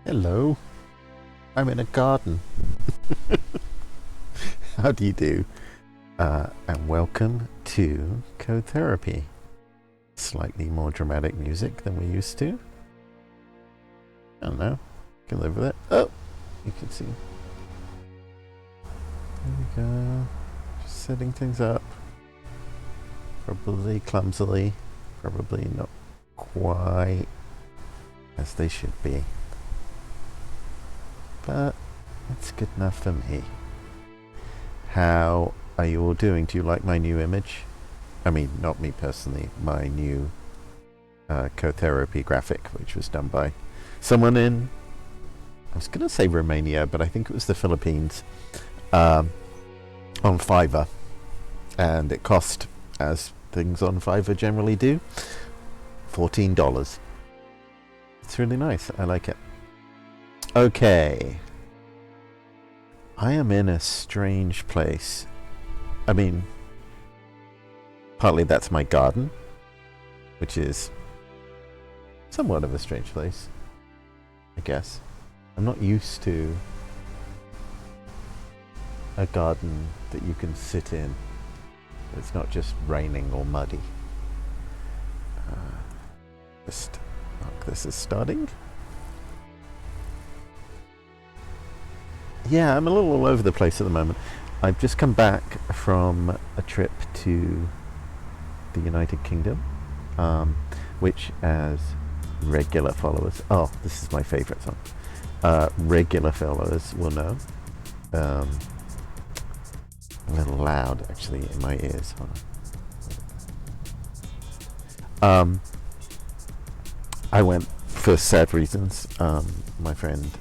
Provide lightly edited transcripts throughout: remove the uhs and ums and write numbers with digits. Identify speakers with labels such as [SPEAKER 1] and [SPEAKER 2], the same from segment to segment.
[SPEAKER 1] Hello, I'm in a garden. How do you do? And welcome to Code Therapy. Slightly more dramatic music than we used to. I don't know. Can live with it. Oh, you can see. There we go. Just setting things up. Probably clumsily. Probably not quite as they should be. But it's good enough for me. How are you all doing? Do you like my new image? I mean, not me personally, my new co-therapy graphic, which was done by someone in, I was going to say Romania, but I think it was the Philippines, on Fiverr. And it cost, as things on Fiverr generally do, $14. It's really nice. I like it. Okay. I am in a strange place. I mean, partly that's my garden, which is somewhat of a strange place, I guess. I'm not used to a garden that you can sit in. It's not just raining or muddy. Just look, this is starting. Yeah, I'm a little all over the place at the moment. I've just come back from a trip to the United Kingdom, which, as regular followers, oh, this is my favourite song. Regular followers will know. A little loud, actually, in my ears. I went for sad reasons. My friend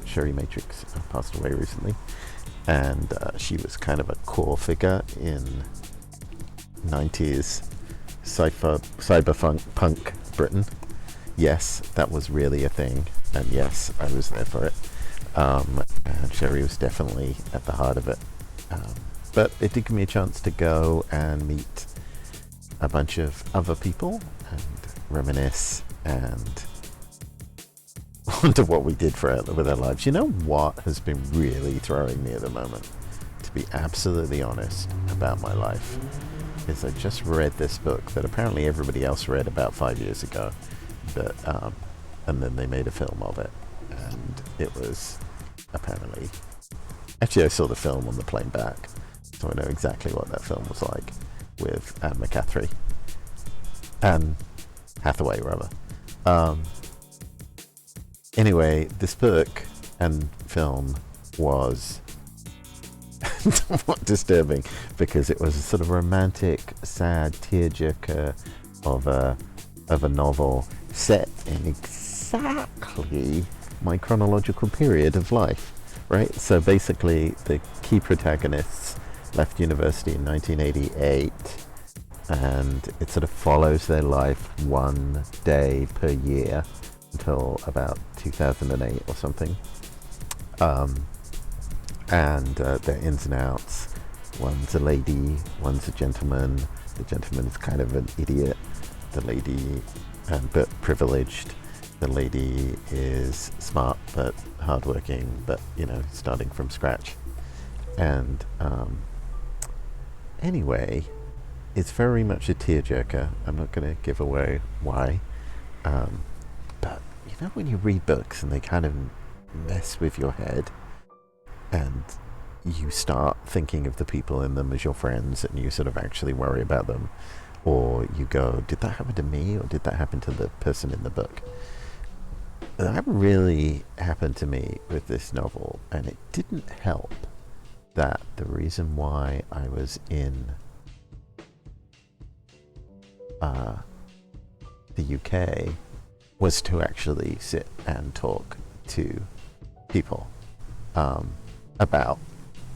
[SPEAKER 1] Sherry Matrix passed away recently, and she was kind of a core figure in 90s cyberpunk Britain. Yes, that was really a thing, and yes, I was there for it. And Sherry was definitely at the heart of it. But it did give me a chance to go and meet a bunch of other people and reminisce and wonder what we did with our lives. You know what has been really throwing me at the moment, to be absolutely honest about my life, is I just read this book that apparently everybody else read about 5 years ago, but and then they made a film of it, and it was apparently, actually I saw the film on the plane back, so I know exactly what that film was like, with McCaffrey and Hathaway rather. Anyway, this book and film was somewhat disturbing because it was a sort of romantic, sad tearjerker of a novel set in exactly my chronological period of life, right? So basically, the key protagonists left university in 1988, and it sort of follows their life one day per year until about 2008 or something, and their ins and outs. One's a lady, one's a gentleman. The gentleman is kind of an idiot. The lady, but privileged. The lady is smart but hardworking, but starting from scratch. And anyway, it's very much a tearjerker. I'm not going to give away why. But when you read books and they kind of mess with your head, and you start thinking of the people in them as your friends, and you sort of actually worry about them, or you go, did that happen to me, or did that happen to the person in the book? That really happened to me with this novel, and it didn't help that the reason why I was in the UK was to actually sit and talk to people about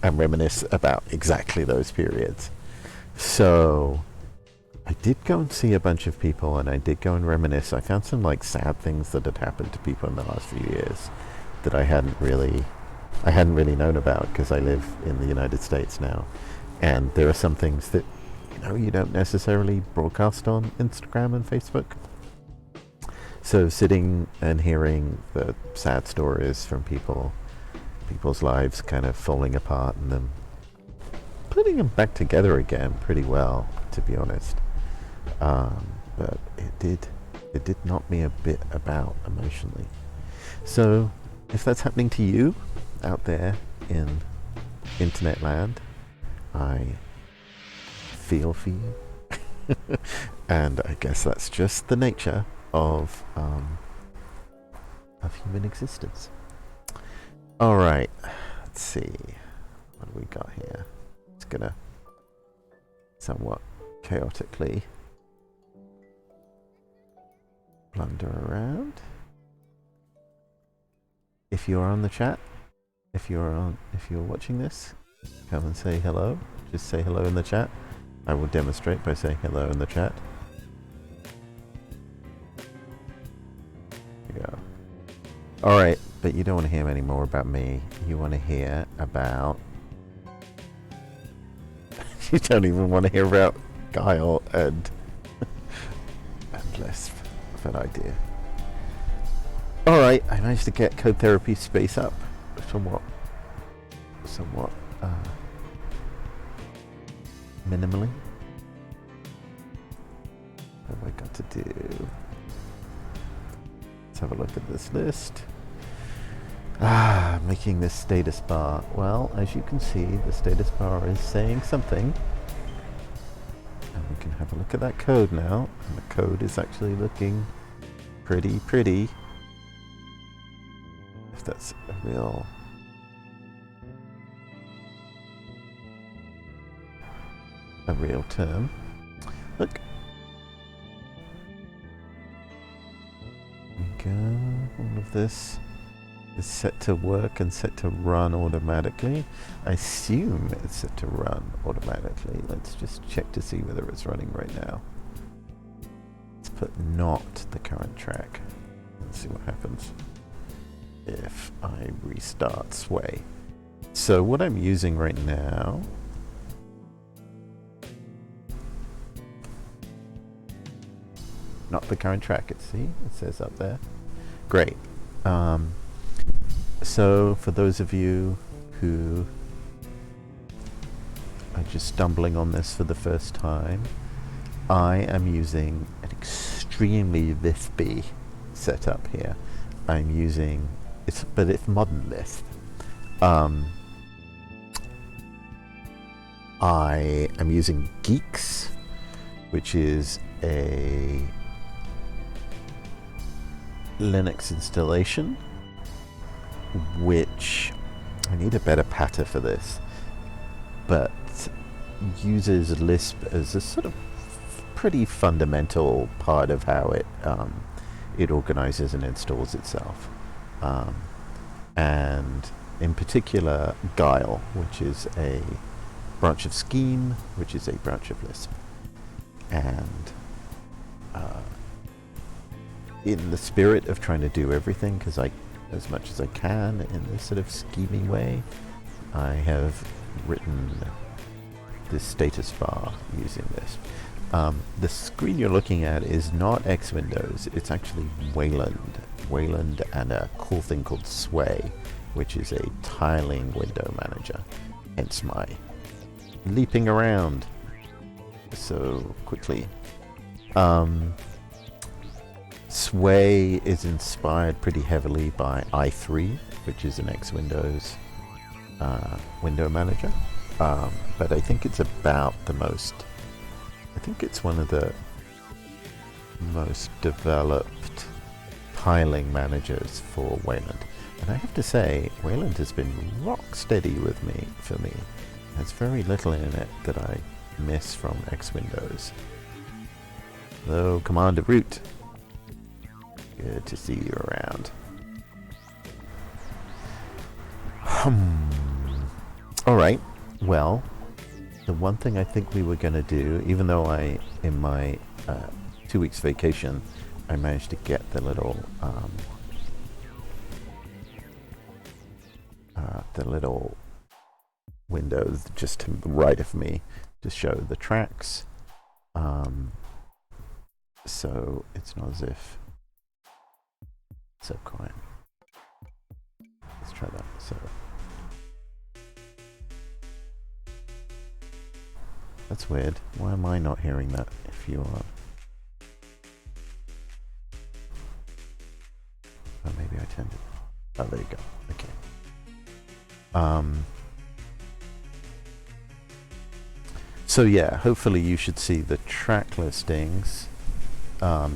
[SPEAKER 1] and reminisce about exactly those periods. So I did go and see a bunch of people, and I did go and reminisce. I found some sad things that had happened to people in the last few years that I hadn't really known about, because I live in the United States now, and there are some things that you don't necessarily broadcast on Instagram and Facebook. So sitting and hearing the sad stories from people's lives kind of falling apart, and them putting them back together again pretty well, to be honest. But it did knock me a bit about emotionally. So if that's happening to you out there in internet land, I feel for you. And I guess that's just the nature of human existence. All right, let's see what do we got here. It's gonna somewhat chaotically blunder around. If you're on the chat, if you're watching this, come and say hello. Just say hello in the chat. I will demonstrate by saying hello in the chat. There we go. Alright, but you don't want to hear any more about me. You want to hear about... you don't even want to hear about Guile and Lisp. That idea. Alright, I managed to get code therapy space up somewhat minimally. What have I got to do? Let's have a look at this list. Making this status bar. Well, as you can see, the status bar is saying something. And we can have a look at that code now. And the code is actually looking pretty. If that's a real... term. Look. There we go. All of this is set to work and set to run automatically. I assume it's set to run automatically. Let's just check to see whether it's running right now. Let's put not the current track. Let's see what happens if I restart Sway. So what I'm using right now not the current track, it says up there. Great. So for those of you who are just stumbling on this for the first time, I am using an extremely Lispy setup here. I'm using it's modern Lisp. I am using Guix, which is a Linux installation, which I need a better patter for this, but uses Lisp as a sort of pretty fundamental part of how it organizes and installs itself, and in particular Guile, which is a branch of Scheme, which is a branch of Lisp, and in the spirit of trying to do everything, because as much as I can in this sort of scheming way, I have written this status bar using this. The screen you're looking at is not X Windows, it's actually Wayland and a cool thing called Sway, which is a tiling window manager, hence my leaping around so quickly. Sway is inspired pretty heavily by i3, which is an X Windows window manager, but I think it's about I think it's one of the most developed tiling managers for Wayland. And I have to say, Wayland has been rock steady for me. There's very little in it that I miss from X Windows. Hello, Commander Root. Good to see you around. Alright, well, the one thing I think we were going to do, even though in my 2 weeks vacation, I managed to get the little windows just to the right of me to show the tracks. So it's not as if So quiet. Let's try that. So that's weird. Why am I not hearing that if you are? Oh, maybe I turned it. Oh, there you go. Okay. So yeah, hopefully you should see the track listings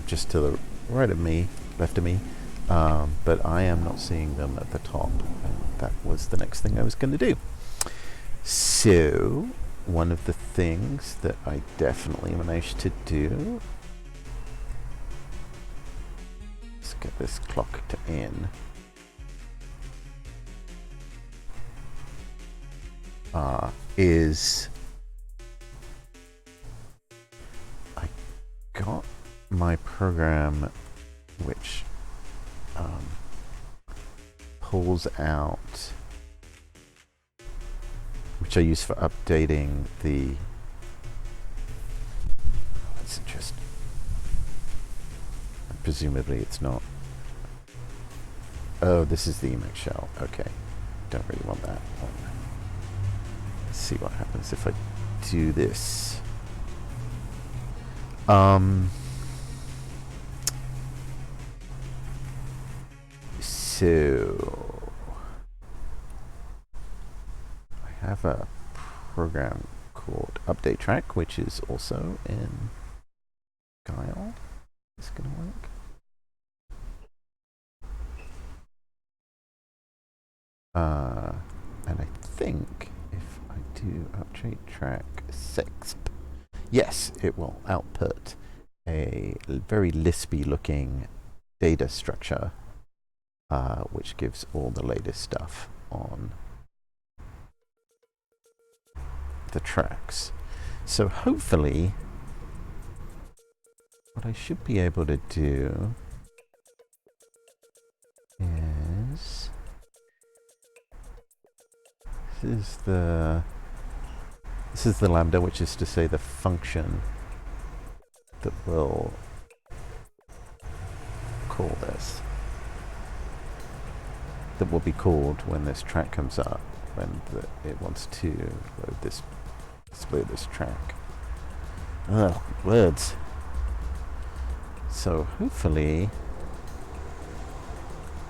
[SPEAKER 1] just to the right of me, left of me, but I am not seeing them at the top, and that was the next thing I was going to do. So one of the things that I definitely managed to do, let's get this clock to end, is I got my program which pulls out, which I use for updating the, that's interesting, presumably it's not, oh, this is the Emacs shell, okay, don't really want that one. Let's see what happens if I do this. So I have a program called Update Track, which is also in Guile. Is this gonna work? And I think if I do Update Track 6, yes, it will output a very Lispy looking data structure, which gives all the latest stuff on the tracks. So hopefully what I should be able to do is, this is the lambda, which is to say the function that will call this, that will be called when this track comes up, when it wants to load this, display this track. Ugh, words. So hopefully,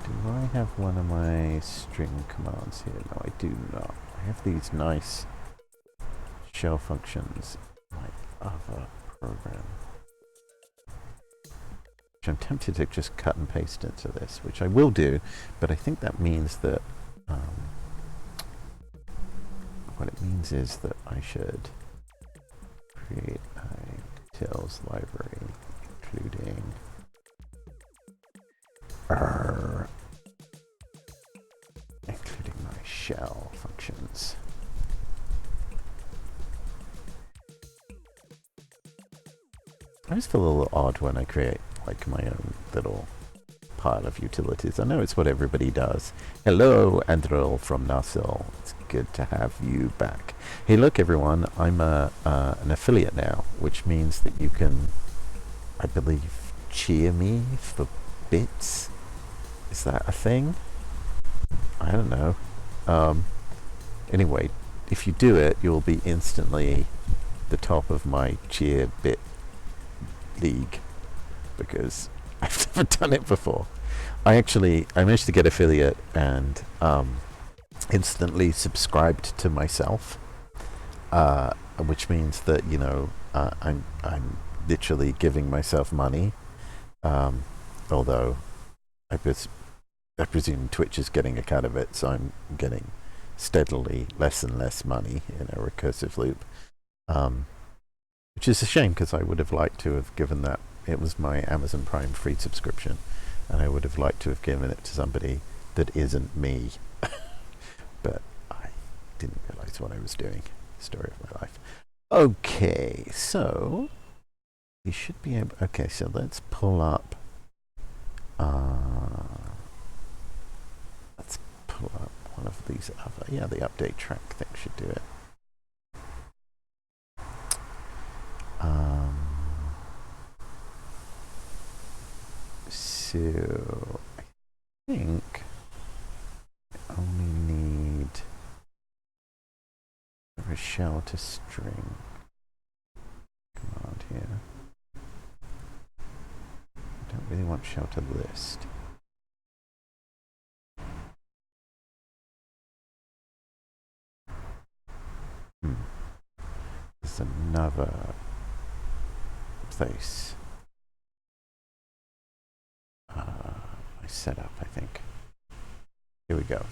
[SPEAKER 1] do I have one of my string commands here? No, I do not. I have these nice shell functions in my other program, which I'm tempted to just cut and paste into this, which I will do, but I think that means that what it means is that I should create a details library including my shell functions. I just feel a little odd when I create like my own little pile of utilities. I know it's what everybody does. Hello, Andril from Narsil. It's good to have you back. Hey, look, everyone. I'm an affiliate now, which means that you can, I believe, cheer me for bits. Is that a thing? I don't know. Anyway, if you do it, you'll be instantly the top of my cheer bit league, because I've never done it before. I managed to get affiliate and instantly subscribed to myself, which means that, you know, I'm literally giving myself money, although I presume Twitch is getting a cut of it, so I'm getting steadily less and less money in a recursive loop, which is a shame, because I would have liked to have given that. It was my Amazon Prime free subscription, and I would have liked to have given it to somebody that isn't me. But I didn't realize what I was doing. Story of my life. Okay, so you should be able. Okay, so let's pull up. Let's pull up one of these other. Yeah, the update track thing should do it. So I think I only need a shell to string command here. I don't really want shell to list. There's another place I set up, I think. Here we go.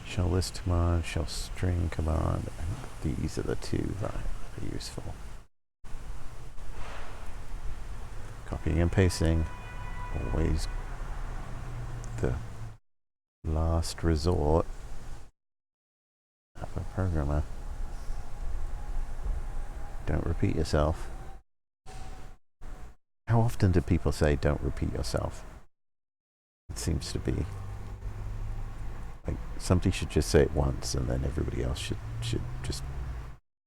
[SPEAKER 1] Shell list command, shell string command. I think these are the two that are useful. Copying and pasting, always the last resort of a programmer. Don't repeat yourself. How often do people say don't repeat yourself? It seems to be like somebody should just say it once and then everybody else should just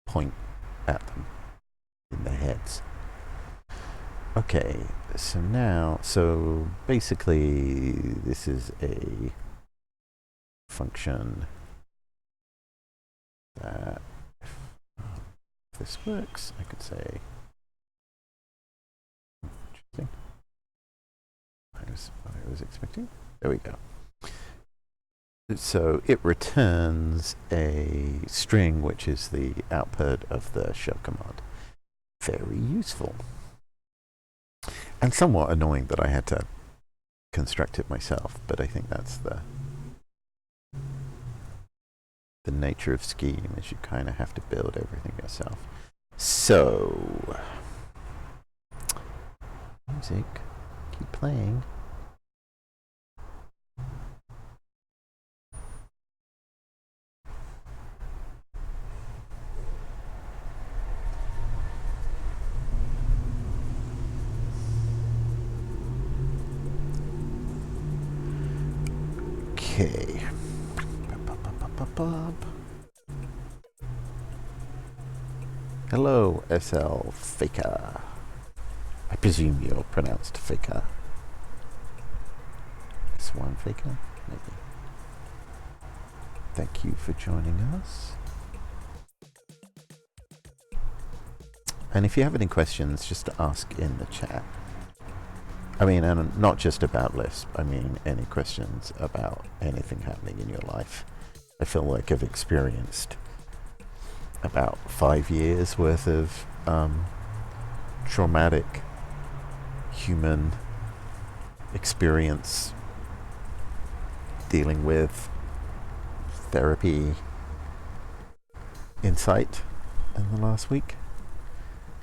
[SPEAKER 1] point at them in their heads. Okay, so basically this is a function that if this works, I could say interesting. Minus what I was expecting. There we go. So it returns a string, which is the output of the shell command. Very useful. And somewhat annoying that I had to construct it myself, but I think that's the nature of Scheme, is you kind of have to build everything yourself. So, music, keep playing. Okay. Hello, SL Faker. I presume you're pronounced Faker. S1 Faker, maybe. Thank you for joining us. And if you have any questions, just ask in the chat. I mean, and not just about Lisp. I mean, any questions about anything happening in your life. I feel like I've experienced about 5 years worth of traumatic human experience dealing with therapy insight in the last week.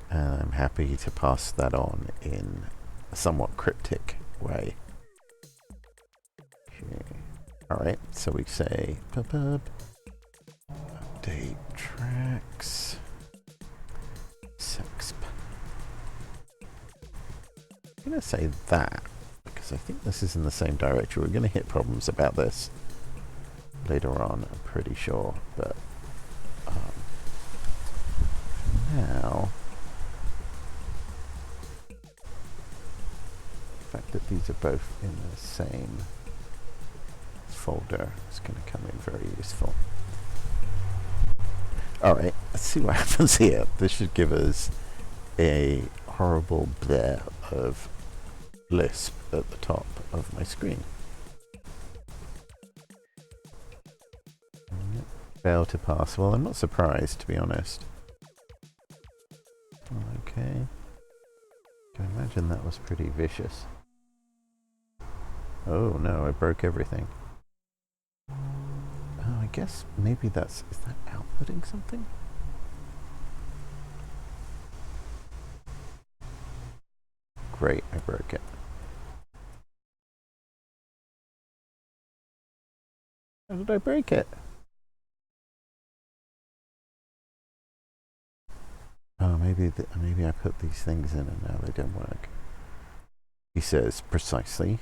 [SPEAKER 1] And I'm happy to pass that on in a somewhat cryptic way. Okay. Alright, so we say pub update tracks sexp. I'm going to say that because I think this is in the same directory. We're going to hit problems about this later on, I'm pretty sure, but now the fact that these are both in the same folder is going to come in very useful. Alright, let's see what happens here. This should give us a horrible blare of Lisp at the top of my screen. Fail to pass. Well, I'm not surprised, to be honest. Okay. I can imagine that was pretty vicious. Oh no, I broke everything. Oh, I guess maybe that's... Is that outputting something? Great, I broke it. How did I break it? Oh, maybe I put these things in and now they don't work. He says precisely.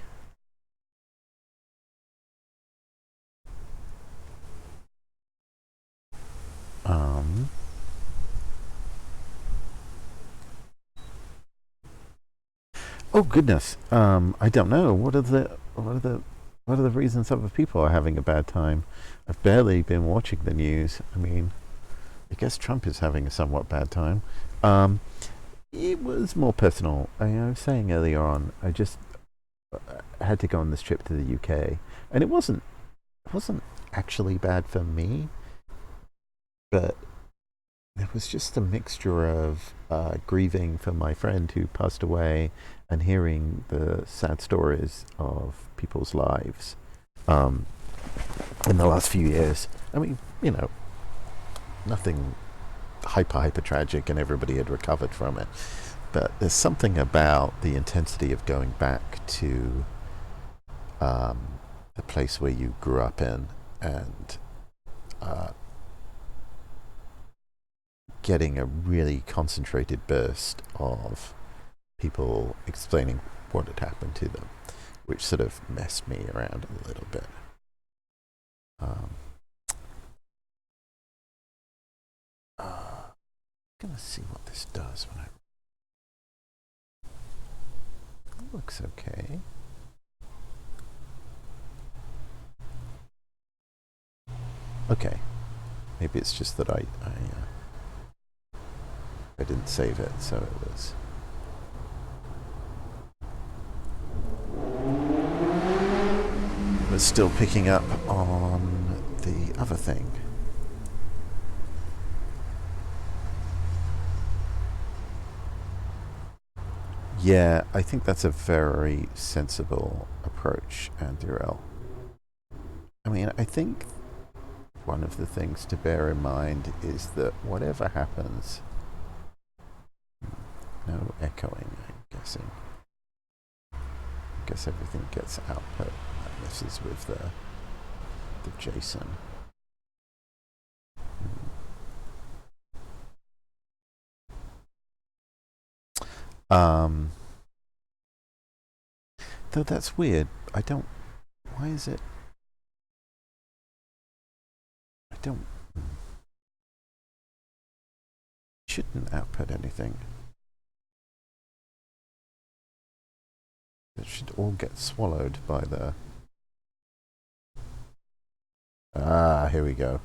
[SPEAKER 1] Oh goodness. I don't know. What are the reasons other people are having a bad time? I've barely been watching the news. I mean, I guess Trump is having a somewhat bad time. Um, it was more personal. I was saying earlier on, I just had to go on this trip to the UK, and it wasn't actually bad for me, but there was just a mixture of grieving for my friend who passed away and hearing the sad stories of people's lives um, in the last few years. I mean, nothing hyper tragic, and everybody had recovered from it. But there's something about the intensity of going back to the place where you grew up in, and uh, getting a really concentrated burst of people explaining what had happened to them, which sort of messed me around a little bit. Um, I'm gonna see what this does when I. It looks okay. Okay, maybe it's just that I didn't save it, so it was still picking up on the other thing. Yeah, I think that's a very sensible approach, Andurel. I mean, I think one of the things to bear in mind is that whatever happens, no echoing, I'm guessing. I guess everything gets output. That messes with the JSON. Um, though that's weird. I don't. Why is it? I don't. Shouldn't output anything. It should all get swallowed by the. Ah, here we go.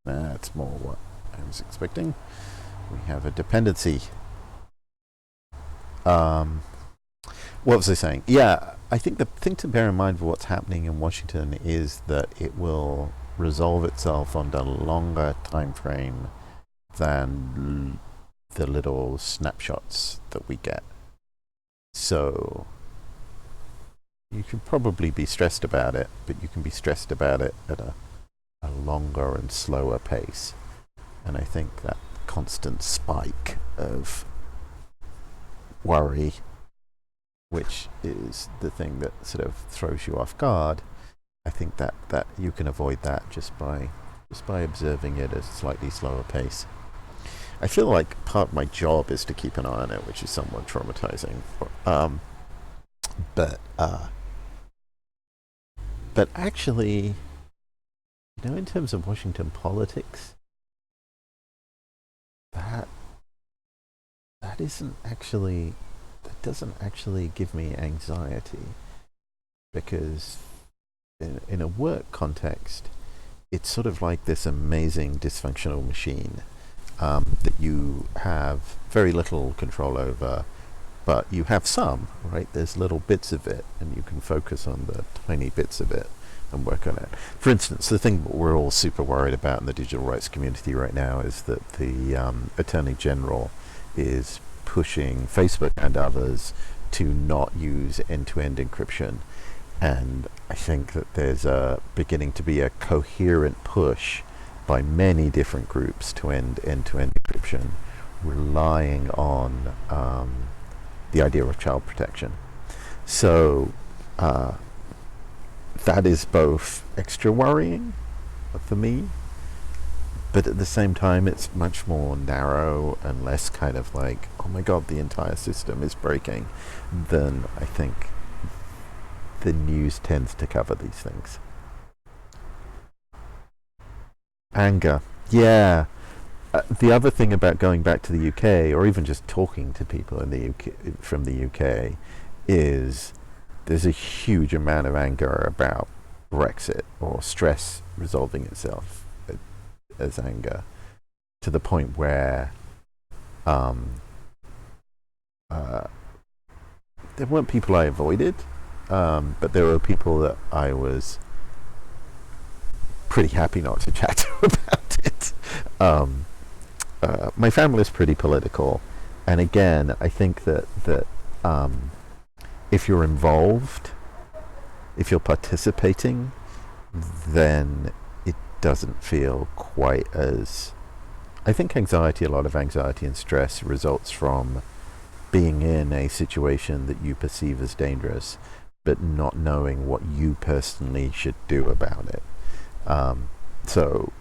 [SPEAKER 1] That's more what I was expecting. We have a dependency. Um, what was I saying? Yeah, I think the thing to bear in mind for what's happening in Washington is that it will resolve itself on a longer time frame than the little snapshots that we get. So you can probably be stressed about it, but you can be stressed about it at a longer and slower pace. And I think that constant spike of worry, which is the thing that sort of throws you off guard, I think that you can avoid that just by observing it at a slightly slower pace. I feel like part of my job is to keep an eye on it, which is somewhat traumatizing. But but actually, in terms of Washington politics, that that isn't actually that doesn't actually give me anxiety, because in a work context, it's sort of like this amazing dysfunctional machine that you have very little control over, but you have some, right? There's little bits of it, and you can focus on the tiny bits of it and work on it. For instance, the thing we're all super worried about in the digital rights community right now is that the Attorney General is pushing Facebook and others to not use end-to-end encryption. And I think that there's beginning to be a coherent push by many different groups to end end-to-end encryption, relying on the idea of child protection. So that is both extra worrying for me, but at the same time it's much more narrow and less kind of like, oh my god, the entire system is breaking, than I think the news tends to cover these things. Anger. Yeah. The other thing about going back to the UK, or even just talking to people in the UK from the UK, is there's a huge amount of anger about Brexit, or stress resolving itself as anger, to the point where there weren't people I avoided, but there were people that I was pretty happy not to chat to about it. My family is pretty political, and again, I think that if you're involved, if you're participating, then it doesn't feel quite as... I think a lot of anxiety and stress results from being in a situation that you perceive as dangerous, but not knowing what you personally should do about it. So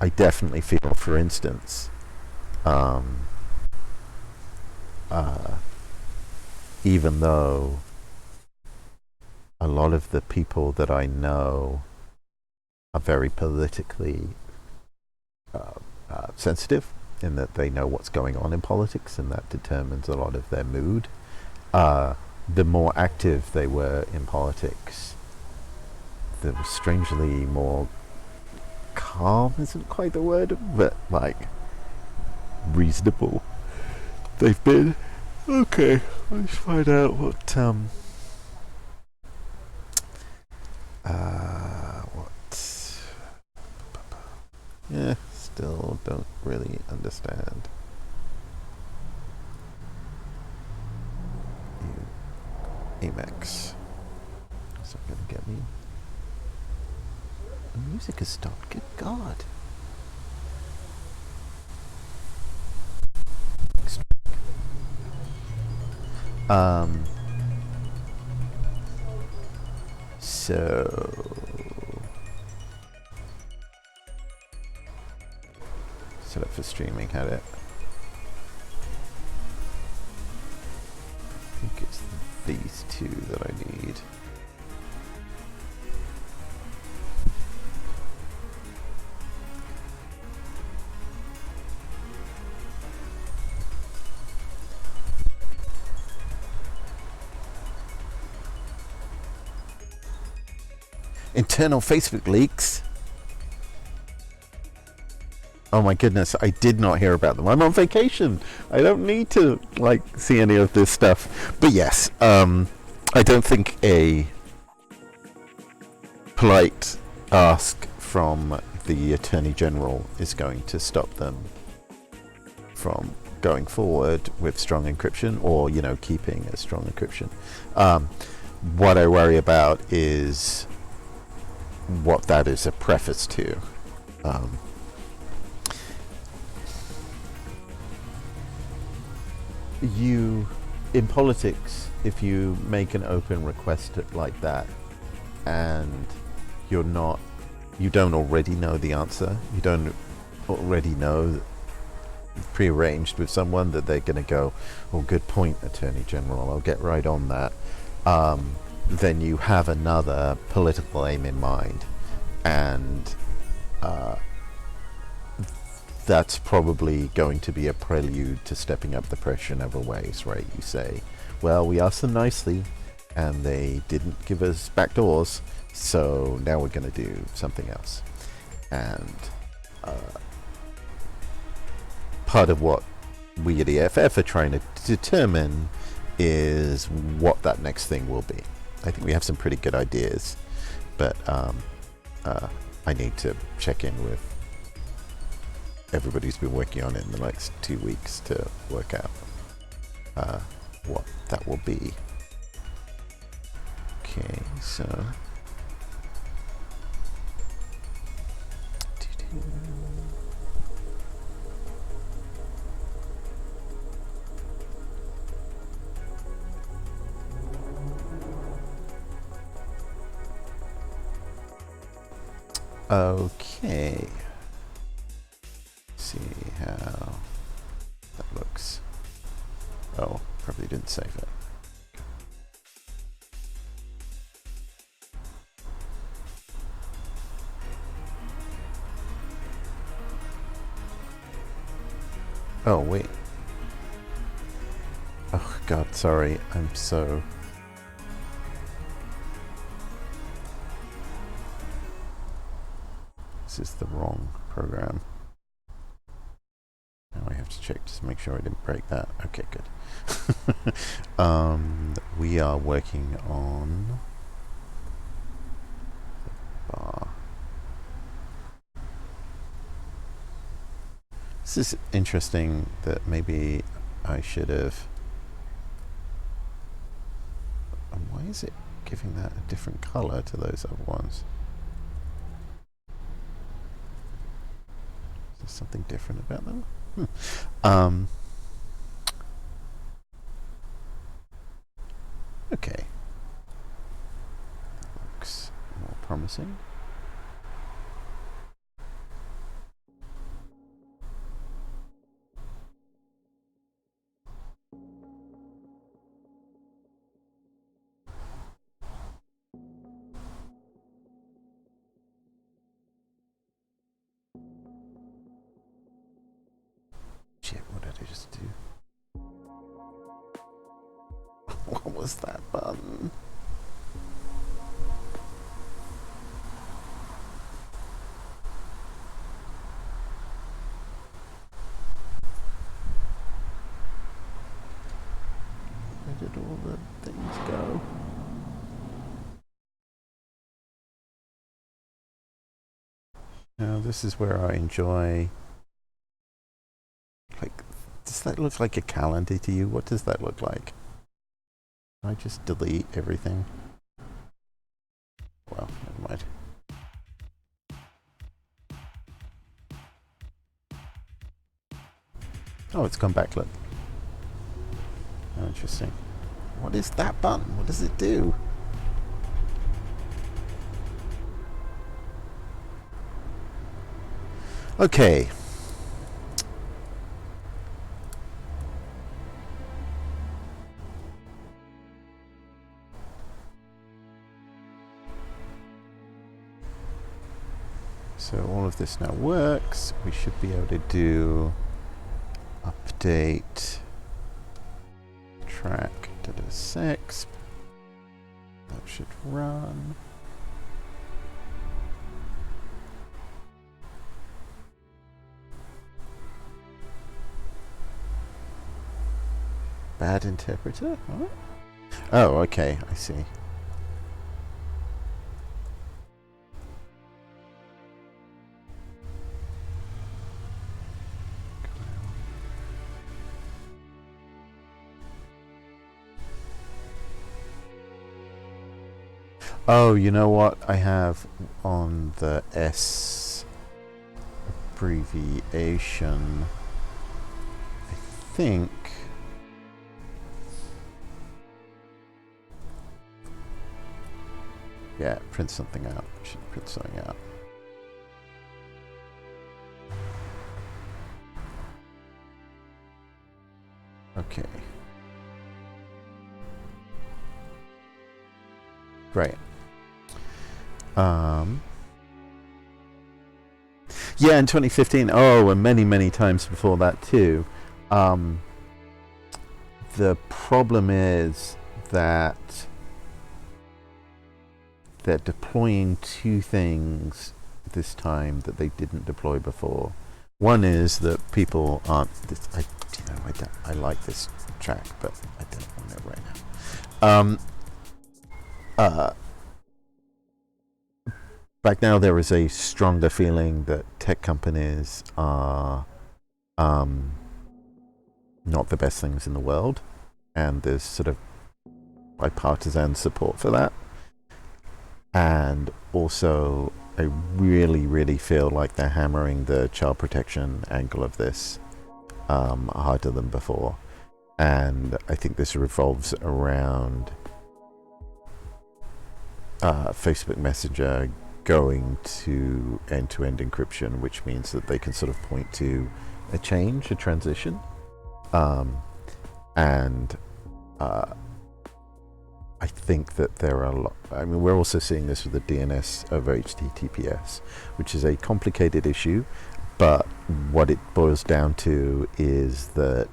[SPEAKER 1] I definitely feel, for instance, even though a lot of the people that I know are very politically sensitive, in that they know what's going on in politics, and that determines a lot of their mood. The more active they were in politics, the strangely more calm isn't quite the word, but like reasonable they've been. Okay, let's find out what yeah, still don't really understand. Amex. Is that gonna get me? The music has stopped. Good God. So set up for streaming, had it. I think it's these two that I need. Internal Facebook leaks. Oh my goodness, I did not hear about them. I'm on vacation. I don't need to see any of this stuff. But yes, I don't think a polite ask from the Attorney General is going to stop them from going forward with strong encryption, or keeping a strong encryption. What I worry about is what that is a preface to. You, in politics, if you make an open request like that, and you don't already know the answer, you don't already know, prearranged with someone, that they're going to go, oh, good point, Attorney General, I'll get right on that. Then you have another political aim in mind, and that's probably going to be a prelude to stepping up the pressure in other ways, right? You say, well, we asked them nicely and they didn't give us back doors, so now we're going to do something else. And part of what we at EFF are trying to determine is what that next thing will be. I think we have some pretty good ideas, but I need to check in with everybody who's been working on it in the next 2 weeks to work out what that will be. Okay, so okay. See how that looks. Oh, probably didn't save it. Oh, wait. Oh, God, sorry. I'm so this is the wrong program. Now I have to check just to make sure I didn't break that. Okay, good. We are working on the bar. This is interesting that maybe I should have... why is it giving that a different color to those other ones? Is there something different about them? Okay. That looks more promising. Shit, what did I just do? What was that button? Where did all the things go? Now this is where I enjoy... like, does that look like a calendar to you? What does that look like? Can I just delete everything? Well, never mind. Oh, it's gone back, look. Oh, interesting. What is that button? What does it do? Okay. So all of this now works. We should be able to do update track to the sex. That should run. Bad interpreter? What? Oh, okay, I see. Oh, you know what I have on the S abbreviation? I think... yeah, print something out. Should print something out. Okay. Right. Yeah, in 2015. Oh, and many times before that too. The problem is that they're deploying two things this time that they didn't deploy before. One is that people aren't. I like this track, but I don't want it right now. Back now, there is a stronger feeling that tech companies are not the best things in the world, and there's sort of bipartisan support for that. And also, I really feel like they're hammering the child protection angle of this harder than before. And I think this revolves around Facebook Messenger going to end-to-end encryption, which means that they can sort of point to a change, a transition. And I think that there are a lot... I mean, we're also seeing this with the DNS over HTTPS, which is a complicated issue, but what it boils down to is that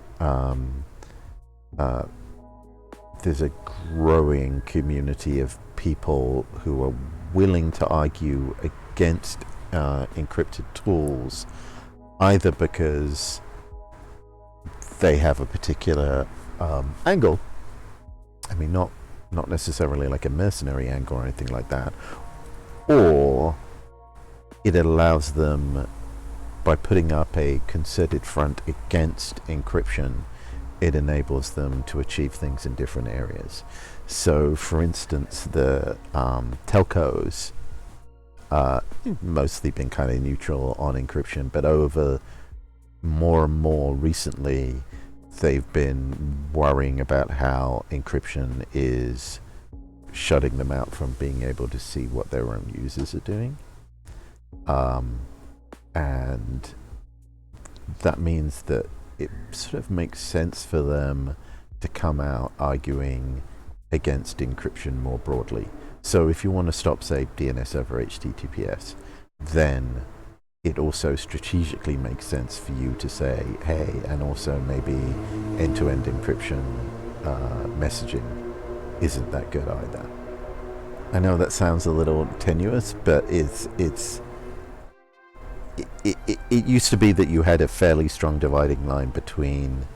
[SPEAKER 1] there's a growing community of people who are willing to argue against encrypted tools, either because they have a particular angle. I mean, not necessarily like a mercenary angle or anything like that, or it allows them, by putting up a concerted front against encryption, it enables them to achieve things in different areas. So, for instance, the telcos mostly been kind of neutral on encryption, but over more and more recently, they've been worrying about how encryption is shutting them out from being able to see what their own users are doing. And that means that it sort of makes sense for them to come out arguing against encryption more broadly. So if you want to stop, say, DNS over HTTPS, then it also strategically makes sense for you to say, hey, and also maybe end-to-end encryption messaging isn't that good either. I know that sounds a little tenuous, but it used to be that you had a fairly strong dividing line between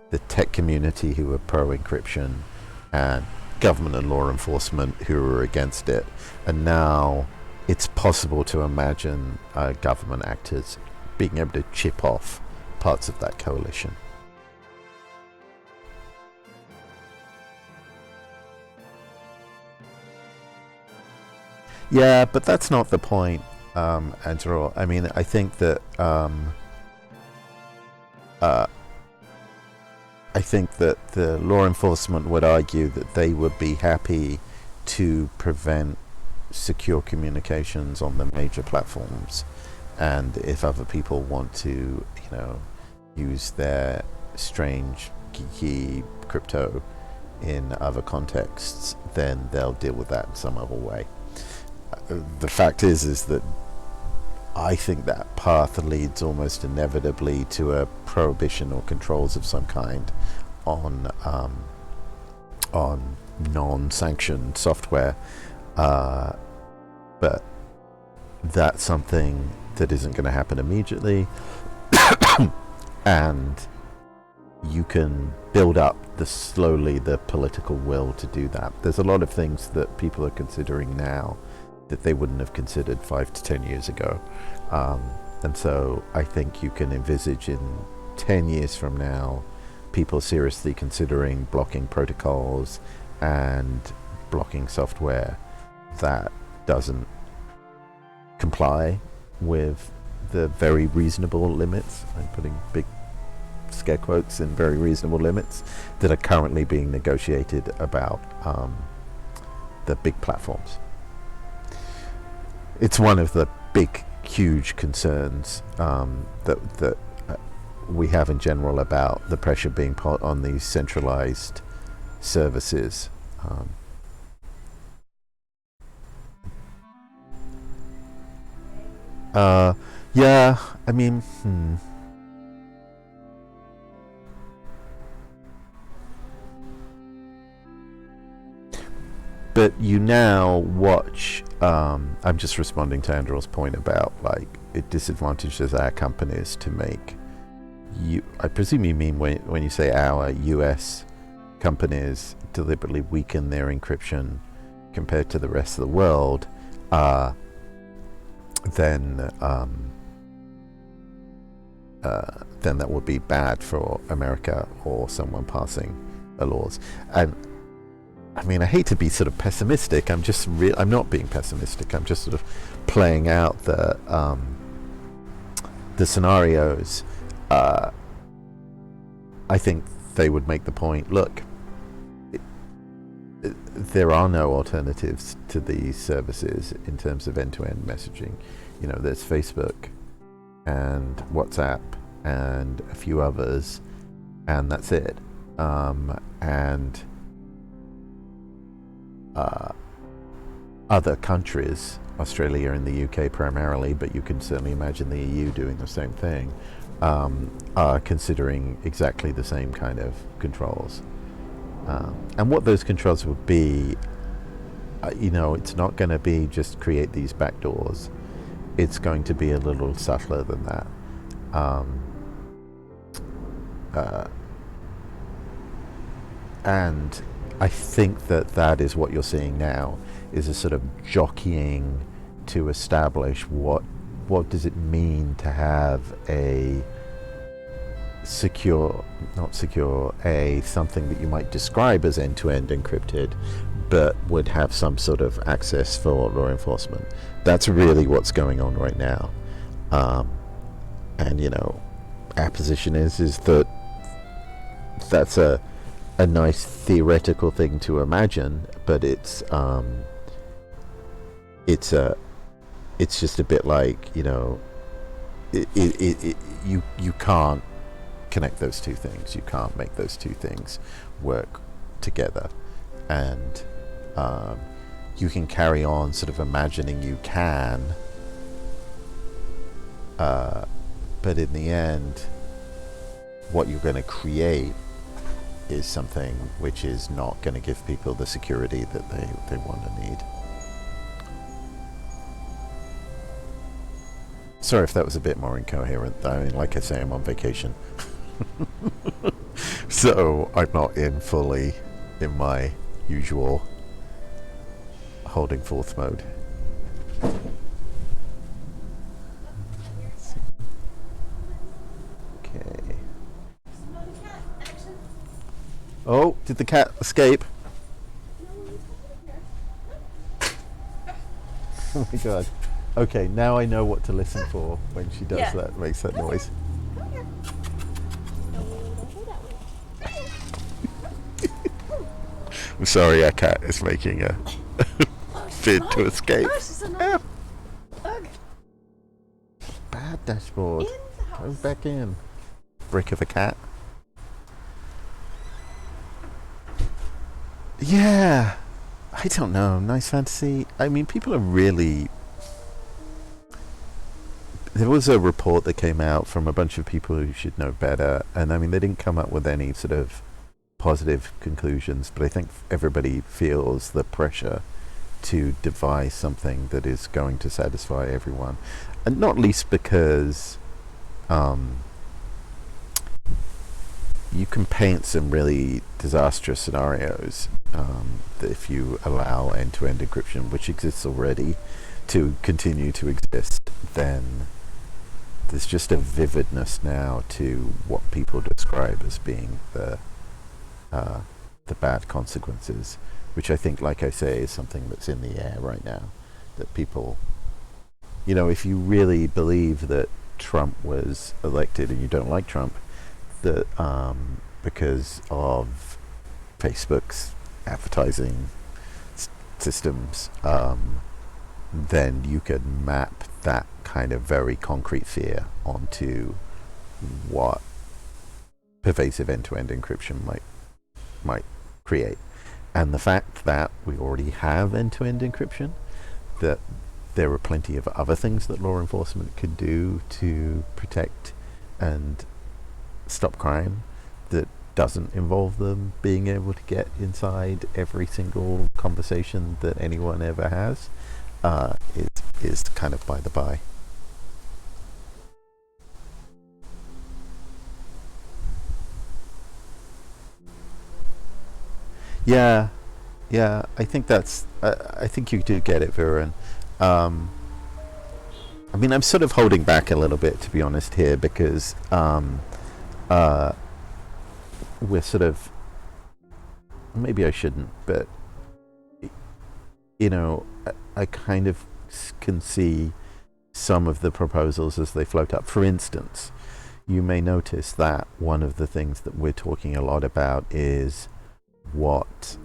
[SPEAKER 1] the tech community who were pro-encryption and government and law enforcement who were against it. And now it's possible to imagine government actors being able to chip off parts of that coalition. Yeah, but that's not the point, Andrew. I mean, I think that the law enforcement would argue that they would be happy to prevent secure communications on the major platforms, and if other people want to, use their strange, geeky crypto in other contexts, then they'll deal with that in some other way. The fact is that I think that path leads almost inevitably to a prohibition or controls of some kind on non-sanctioned software, but that's something that isn't going to happen immediately, and you can build up slowly the political will to do that. There's a lot of things that people are considering now that they wouldn't have considered 5 to 10 years ago. And so I think you can envisage in 10 years from now, people seriously considering blocking protocols and blocking software that doesn't comply with the very reasonable limits. I'm putting big scare quotes in very reasonable limits that are currently being negotiated about the big platforms. It's one of the big, huge concerns that we have in general about the pressure being put on these centralized services. Yeah, I mean, but you now watch. I'm just responding to Andrew's point about like it disadvantages our companies to make you. I presume you mean when you say our U.S. companies deliberately weaken their encryption compared to the rest of the world, then that would be bad for America or someone passing the laws. And I mean, I hate to be sort of pessimistic. I'm not being pessimistic. I'm just sort of playing out the scenarios. I think they would make the point, look, there are no alternatives to these services in terms of end-to-end messaging. There's Facebook and WhatsApp and a few others, and that's it. And other countries, Australia and the UK primarily, but you can certainly imagine the EU doing the same thing, are considering exactly the same kind of controls. And what those controls would be, it's not going to be just create these backdoors. it's going to be a little subtler than that. Um, uh, and I think that is what you're seeing now, is a sort of jockeying to establish what does it mean to have a secure, not secure, a something that you might describe as end-to-end encrypted, but would have some sort of access for law enforcement. That's really what's going on right now. And our position is that that's a nice theoretical thing to imagine, but it's just a bit like, you can't connect those two things. You can't make those two things work together. And you can carry on sort of imagining you can, but in the end, what you're going to create is something which is not going to give people the security that they want to need. Sorry if that was a bit more incoherent. I mean, like I say, I'm on vacation. So I'm not fully in my usual holding forth mode. Okay. Oh, did the cat escape? Oh my god. Okay, now I know what to listen for when she does that, makes that noise. I'm sorry, our cat is making a bid to escape. Oh. Bad dashboard. Go back in. Brick of a cat. Yeah. I don't know. Nice fantasy. I mean, people are really... There was a report that came out from a bunch of people who should know better, and I mean, they didn't come up with any sort of positive conclusions, but I think everybody feels the pressure to devise something that is going to satisfy everyone, and not least because you can paint some really disastrous scenarios that if you allow end-to-end encryption, which exists already, to continue to exist, then there's just a vividness now to what people describe as being the bad consequences, which I think, like I say, is something that's in the air right now. That people, if you really believe that Trump was elected and you don't like Trump, that because of Facebook's advertising systems, then you could map that kind of very concrete fear onto what pervasive end-to-end encryption might create. And the fact that we already have end-to-end encryption, that there are plenty of other things that law enforcement could do to protect and stop crime that doesn't involve them being able to get inside every single conversation that anyone ever has, is kind of by the by. Yeah, I think that's. I think you do get it, Viren. Um, I mean, I'm sort of holding back a little bit, to be honest, here, because uh, we're sort of. Maybe I shouldn't, but I kind of can see some of the proposals as they float up. For instance, you may notice that one of the things that we're talking a lot about is what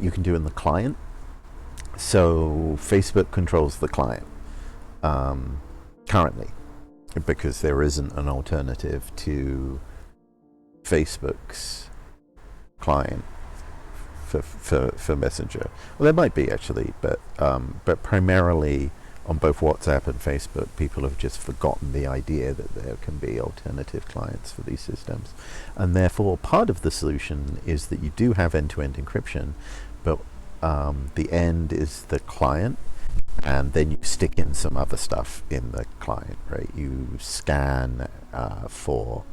[SPEAKER 1] you can do in the client. So Facebook controls the client currently, because there isn't an alternative to Facebook's client for Messenger. Well, there might be actually, but primarily on both WhatsApp and Facebook, people have just forgotten the idea that there can be alternative clients for these systems. And therefore, part of the solution is that you do have end-to-end encryption, but the end is the client, and then you stick in some other stuff in the client, right? You scan for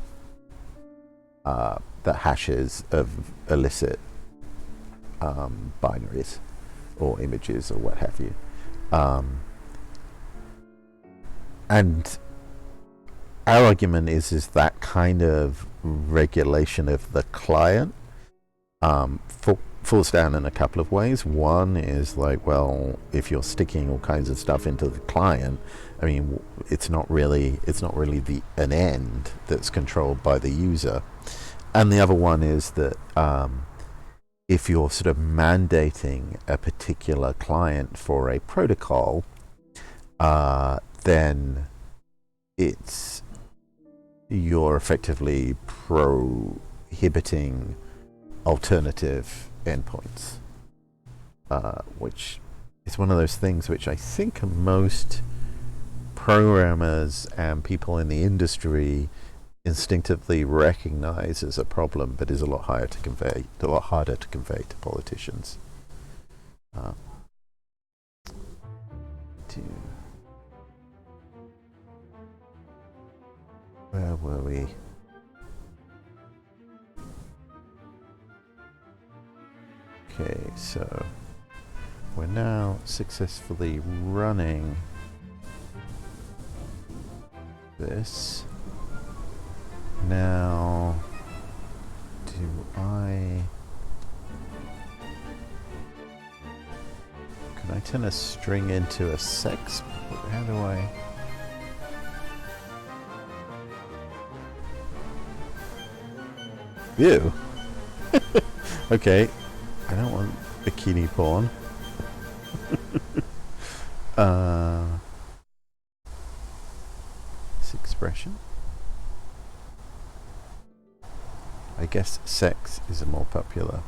[SPEAKER 1] the hashes of illicit binaries or images or what have you. And our argument is that kind of regulation of the client falls down in a couple of ways. One is like, well, if you're sticking all kinds of stuff into the client, I mean, it's not really an end that's controlled by the user. And the other one is that if you're sort of mandating a particular client for a protocol, then you're effectively prohibiting alternative endpoints, which is one of those things which I think most programmers and people in the industry instinctively recognize as a problem, but is a lot harder to convey to politicians. Where were we? Okay, so we're now successfully running this. Now, can I turn a string into a sex? How do I? Ew. Okay. I don't want bikini porn. This expression. I guess sex is a more popular.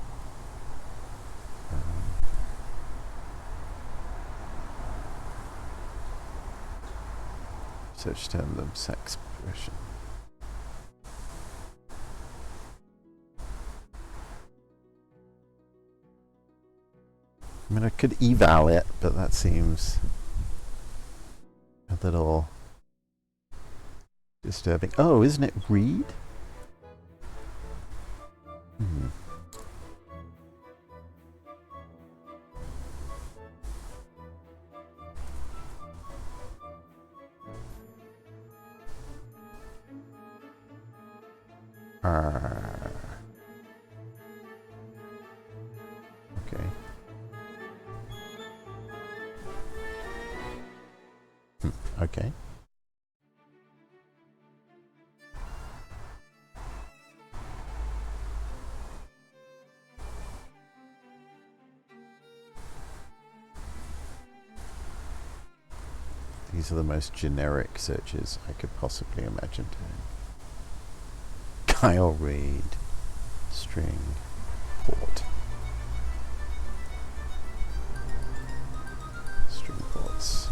[SPEAKER 1] Search term them sex expression. I mean, I could eval it, but that seems a little disturbing. Oh, isn't it read? Okay. Okay. These are the most generic searches I could possibly imagine doing. Guile read string port. String ports.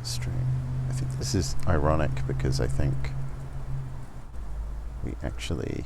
[SPEAKER 1] String. I think this is ironic because I think we actually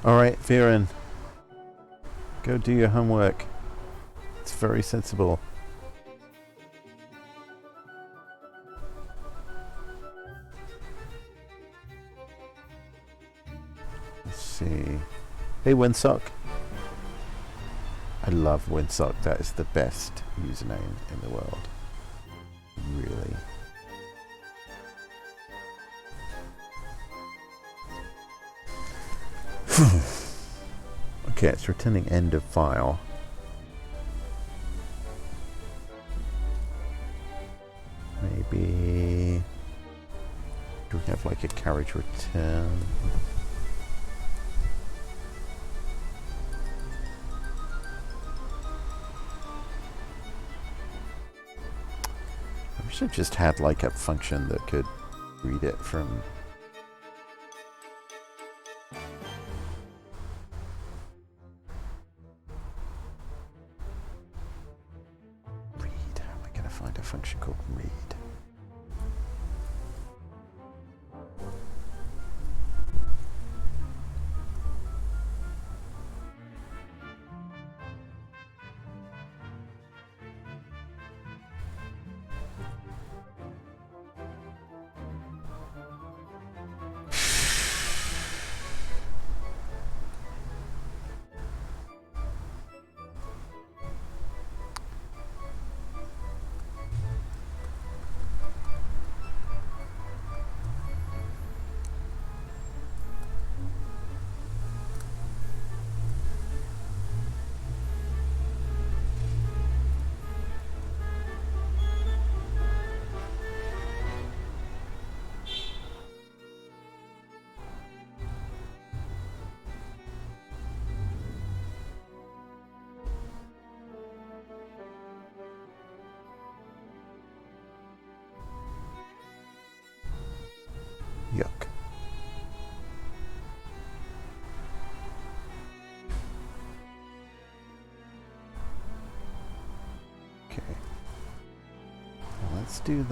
[SPEAKER 1] Alright, Viren. Go do your homework. It's very sensible. Let's see. Hey, Windsock. I love Windsock. That is the best username in the world. Really. Okay, it's returning end of file. Maybe... Do we have like a carriage return? I wish I just had like a function that could read it from... Read. How am I going to find a function called read? Yuck. Okay. Well, let's do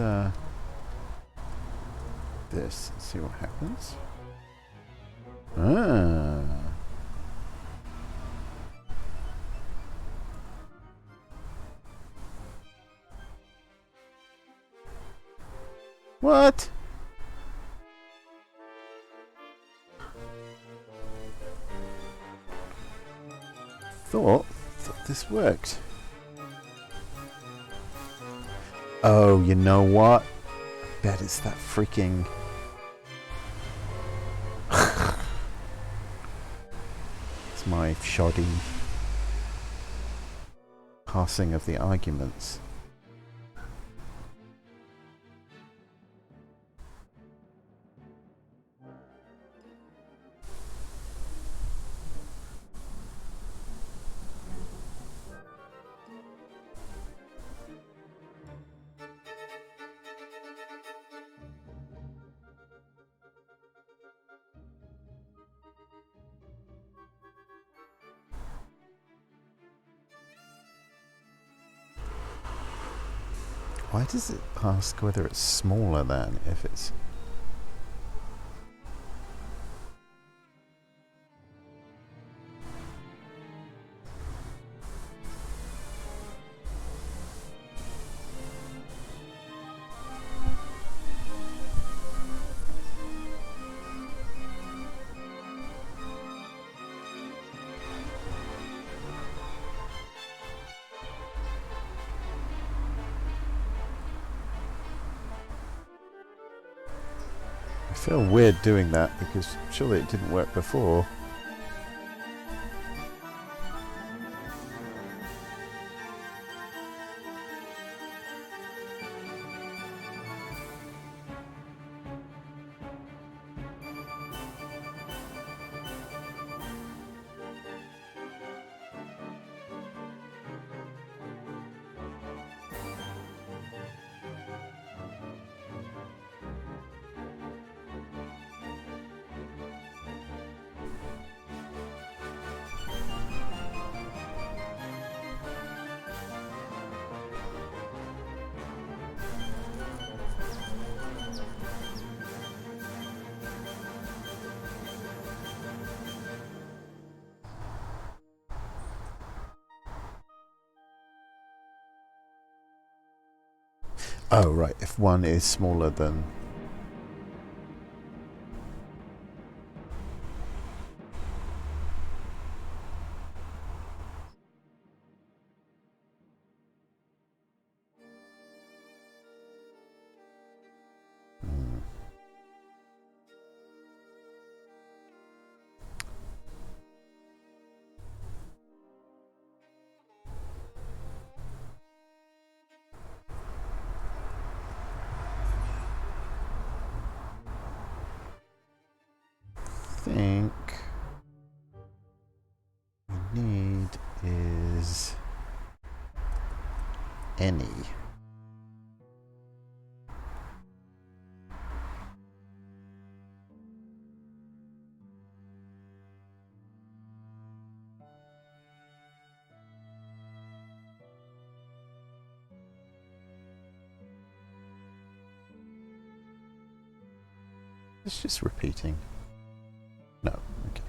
[SPEAKER 1] this and see what happens. Ah. What? Thought this worked. Oh, you know what? Bet it's that freaking... It's my shoddy passing of the arguments. Why does it ask whether it's smaller than if it's... I feel weird doing that because surely it didn't work before. Oh, right. If one is smaller than... think we need is any. It's just repeating. No, okay.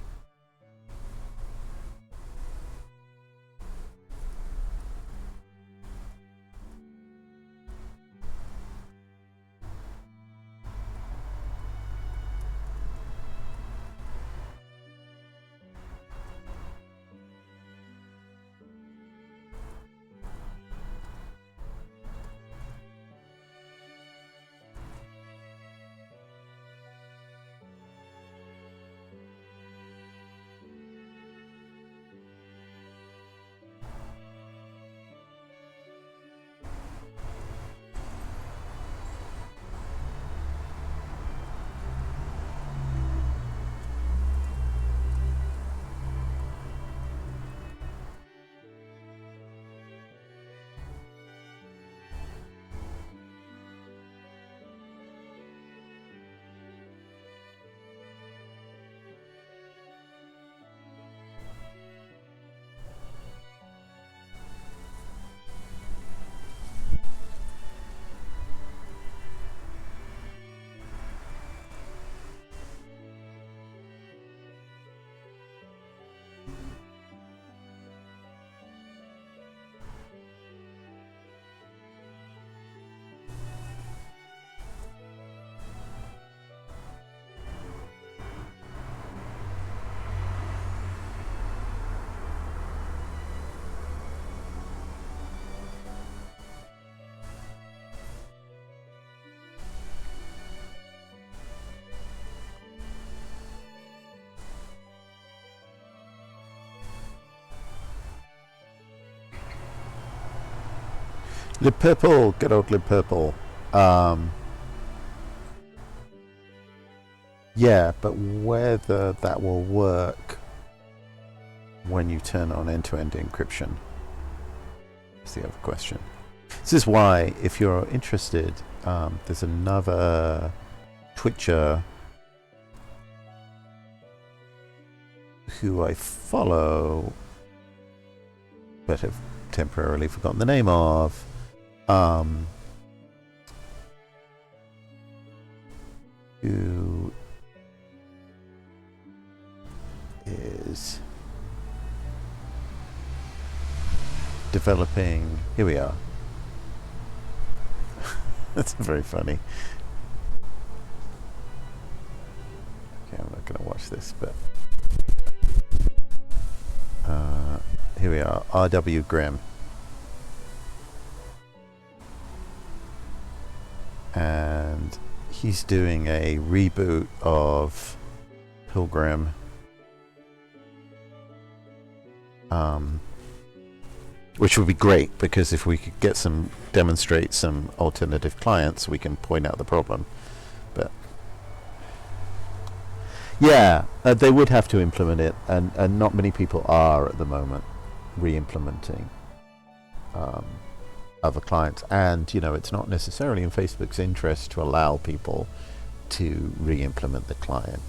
[SPEAKER 1] Lib Purple, good old Lib Purple. Yeah, but whether that will work when you turn on end-to-end encryption is the other question. This is why, if you're interested, there's another Twitcher who I follow, but have temporarily forgotten the name of. Who is developing, here we are. That's very funny. Okay, I'm not going to watch this, but here we are, R.W. Grimm. And he's doing a reboot of Pilgrim. Which would be great, because if we could get demonstrate some alternative clients, we can point out the problem. But yeah, they would have to implement it, and not many people are at the moment re-implementing other clients. And it's not necessarily in Facebook's interest to allow people to re-implement the client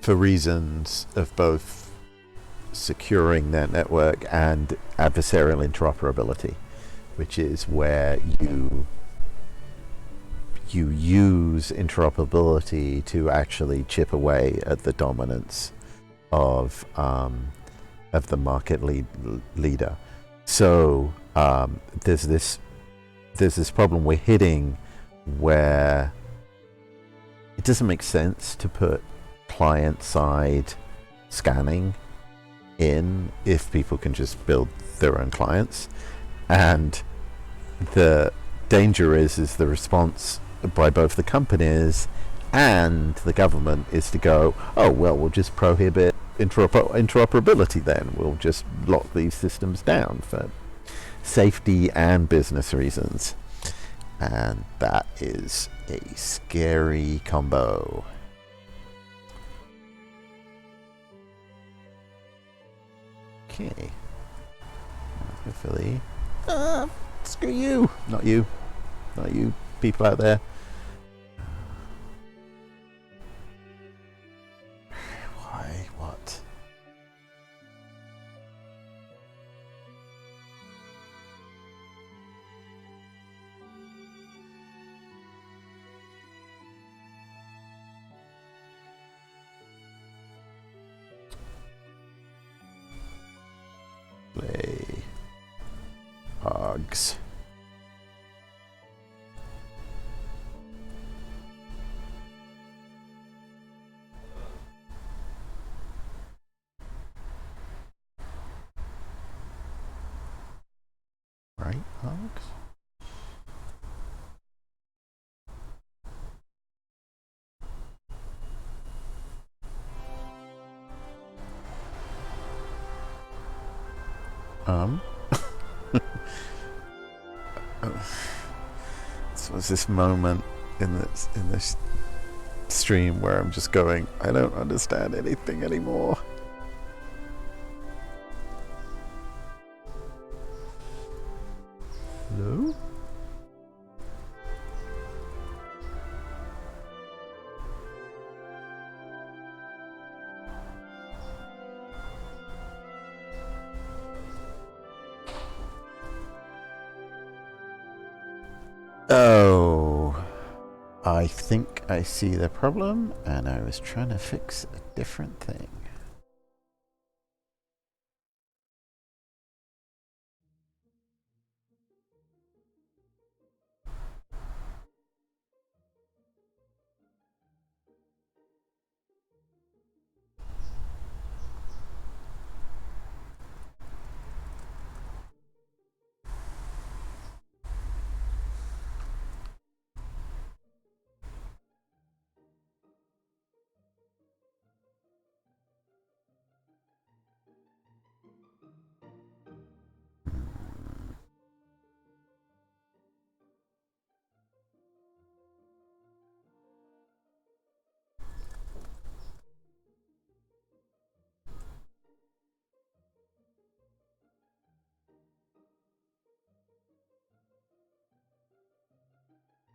[SPEAKER 1] for reasons of both securing their network and adversarial interoperability, which is where you use interoperability to actually chip away at the dominance of the market leader. So there's this problem we're hitting where it doesn't make sense to put client-side scanning in if people can just build their own clients, and the danger is the response by both the companies and the government is to go, oh well, we'll just prohibit interoperability then, we'll just lock these systems down for safety and business reasons. And that is a scary combo. Okay. Hopefully. Screw you! Not you. Not you people out there. Why? What? Play hogs. Right, hogs? So was this moment in this stream where I'm just going, I don't understand anything anymore. Hello? Oh, I think I see the problem, and I was trying to fix a different thing.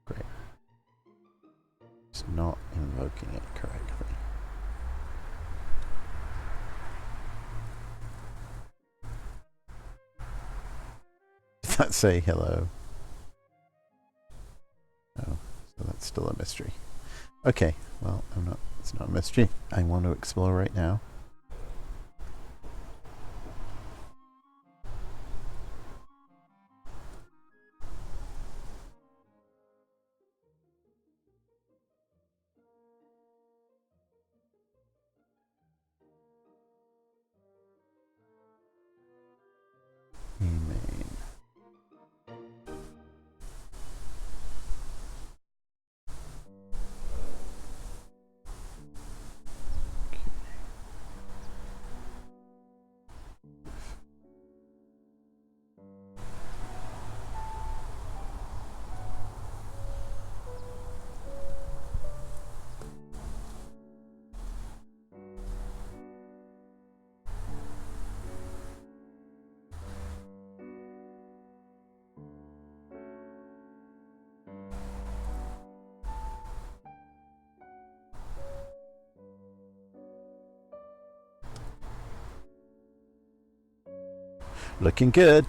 [SPEAKER 1] Great. It's not invoking it correctly. Does that say hello? Oh, so that's still a mystery. Okay, well, it's not a mystery. I want to explore right now. Main. Looking good.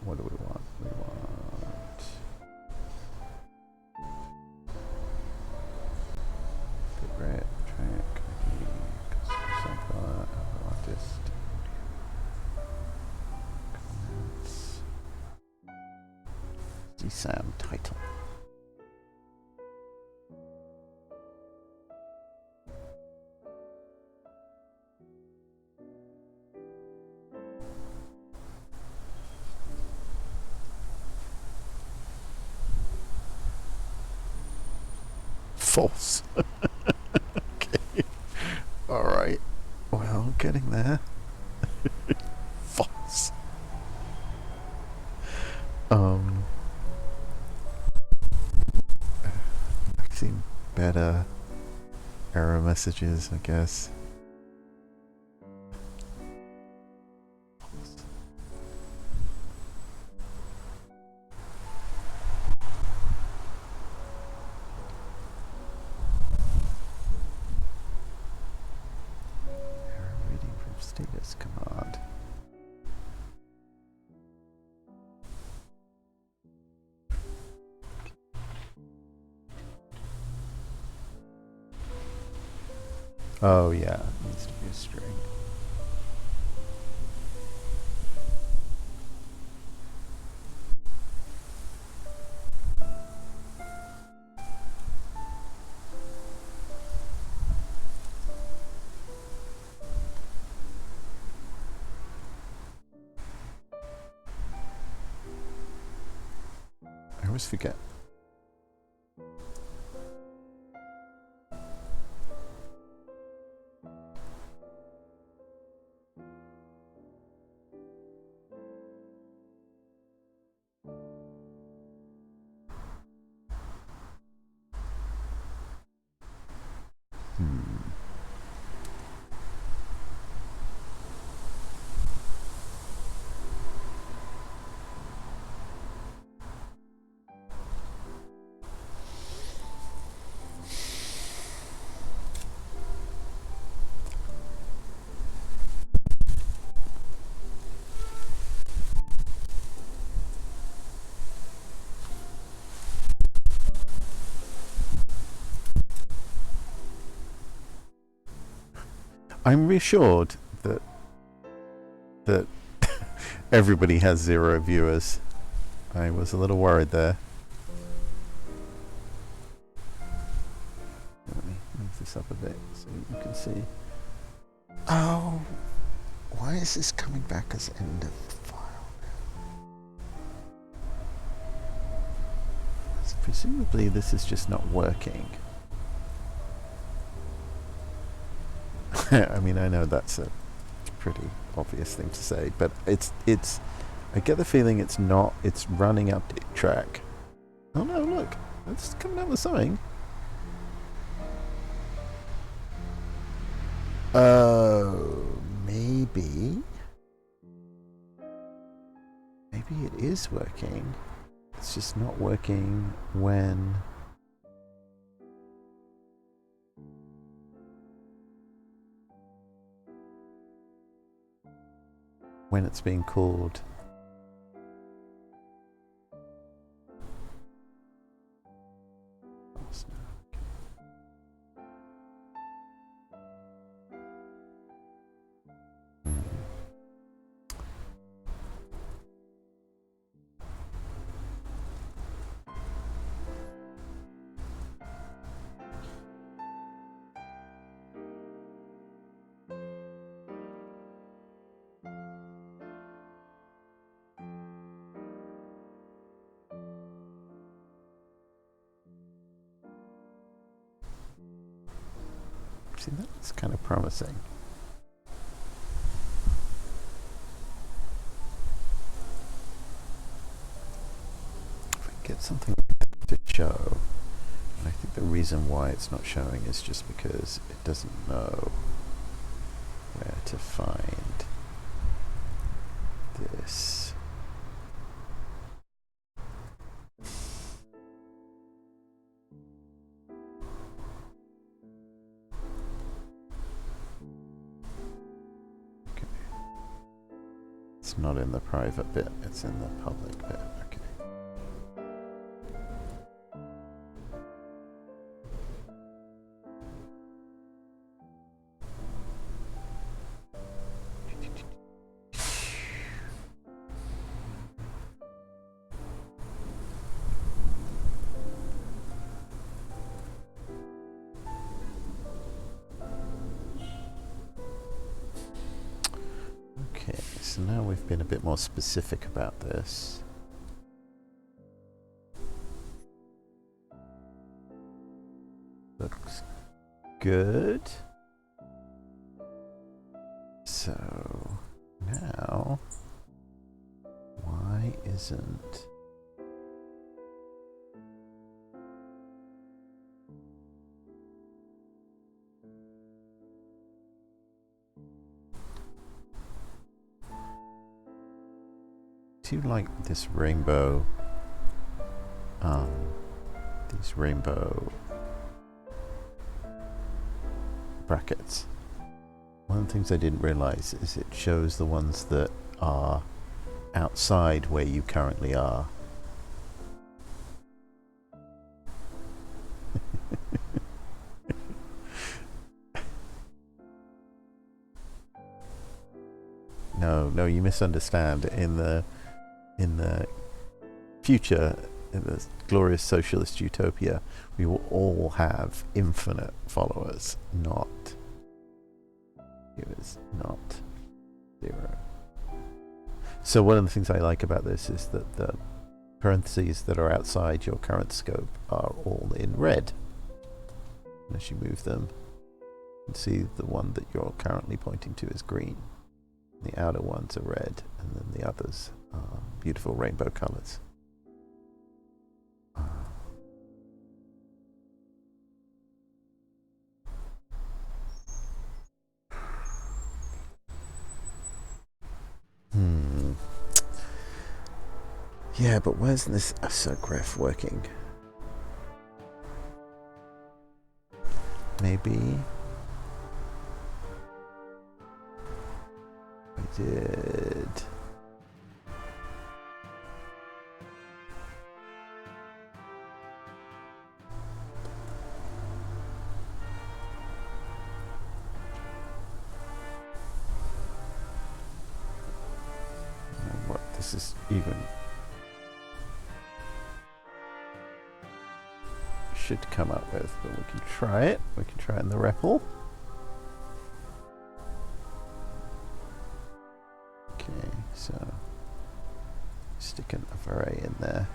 [SPEAKER 1] What do we want? We want good red track ID, sampler, artist, comments, DSAM title. false. Okay. Alright. Well, getting there. False. I've seen better error messages, I guess. Error reading from status command. Oh yeah, it needs to be a string. I always forget. I'm reassured that everybody has 0 viewers. I was a little worried there. Let me move this up a bit so you can see. Oh, why is this coming back as end of file now? So presumably this is just not working. I mean, I know that's a pretty obvious thing to say, but it's I get the feeling it's not. It's running update track. Oh no, look, it's coming out with something. Maybe it is working. It's just not working when it's being called. See, that's kind of promising. If I get something to show, and I think the reason why it's not showing is just because it doesn't know where to find this. It's not in the private bit, it's in the public bit. Okay. So now we've been a bit more specific about this. good. So now, why isn't... Do you like this rainbow, these rainbow brackets? One of the things I didn't realize is it shows the ones that are outside where you currently are. No, you misunderstand. In the future, in the glorious socialist utopia, we will all have infinite followers, not viewers, not zero. So one of the things I like about this is that the parentheses that are outside your current scope are all in red. And as you move them, you can see the one that you're currently pointing to is green. The outer ones are red, and then the others are beautiful rainbow colors. Yeah, but where's this graph working? Maybe I did. What this is even should come up with, but we can try it. We can try it in the REPL. Okay, so stick an array in there.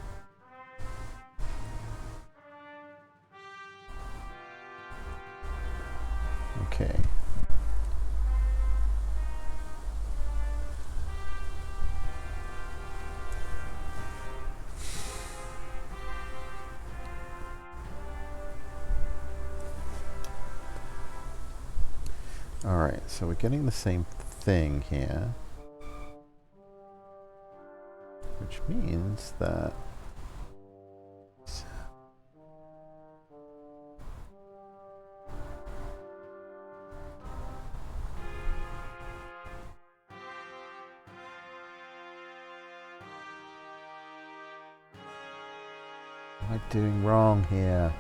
[SPEAKER 1] Okay. Alright, so we're getting the same thing here, which means that what am I doing wrong here?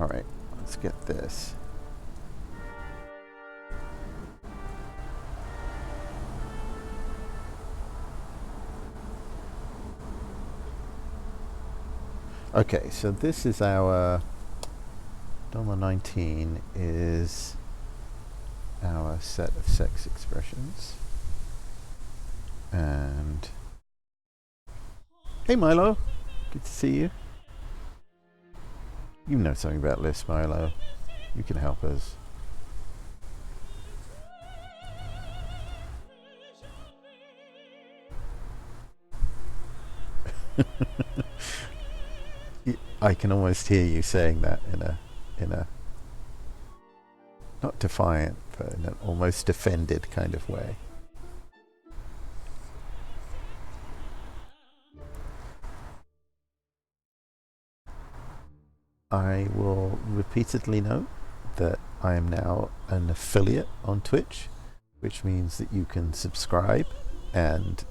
[SPEAKER 1] Alright, let's get this. Okay, so this is our $19 is our set of sex expressions. And hey Milo, good to see you. You know something about Lisp, Milo. You can help us. I can almost hear you saying that in a not defiant, but in an almost offended kind of way. I will repeatedly note that I am now an affiliate on Twitch, which means that you can subscribe and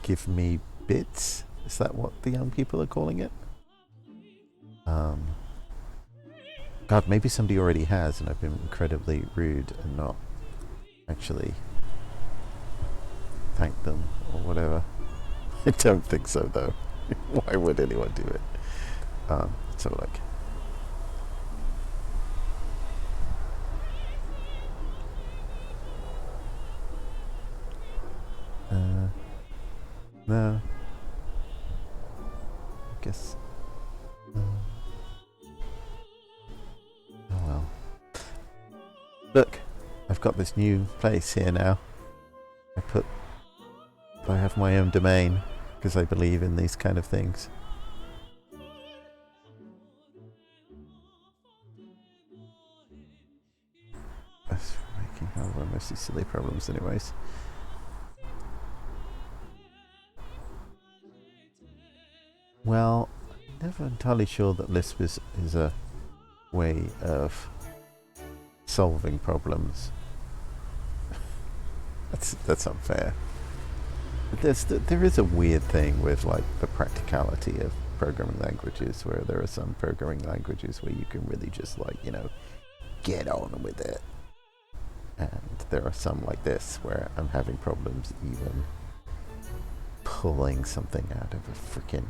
[SPEAKER 1] give me bits. Is that what the young people are calling it? God, maybe somebody already has, and I've been incredibly rude and not actually thanked them or whatever. I don't think so, though. Why would anyone do it? Let's have a look. I've got this new place here now. I have my own domain because I believe in these kind of things. That's making hell of mostly silly problems anyways. Well, I'm never entirely sure that Lisp is a way of solving problems. That's unfair. But there is a weird thing with like the practicality of programming languages, where there are some programming languages where you can really just like, you know, get on with it. And there are some like this where I'm having problems even pulling something out of a freaking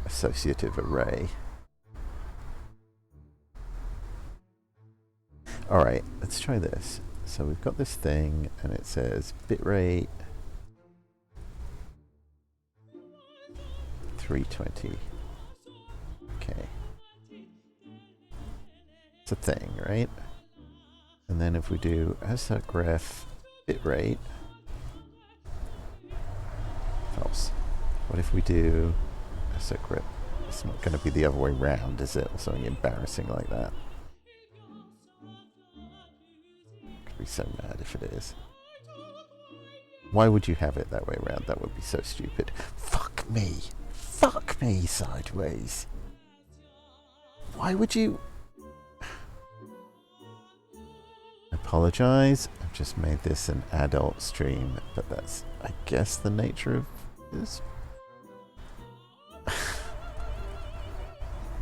[SPEAKER 1] associative array. Alright, let's try this. So we've got this thing and it says bitrate 320. Okay. It's a thing, right? And then if we do asref bitrate, false. What if we do asref? It's not going to be the other way round, is it? Or something embarrassing like that. I'd be so mad if it is. Why would you have it that way around? That would be so stupid. Fuck me. Fuck me sideways. Why would you... Apologize. I've just made this an adult stream, but that's, I guess, the nature of this.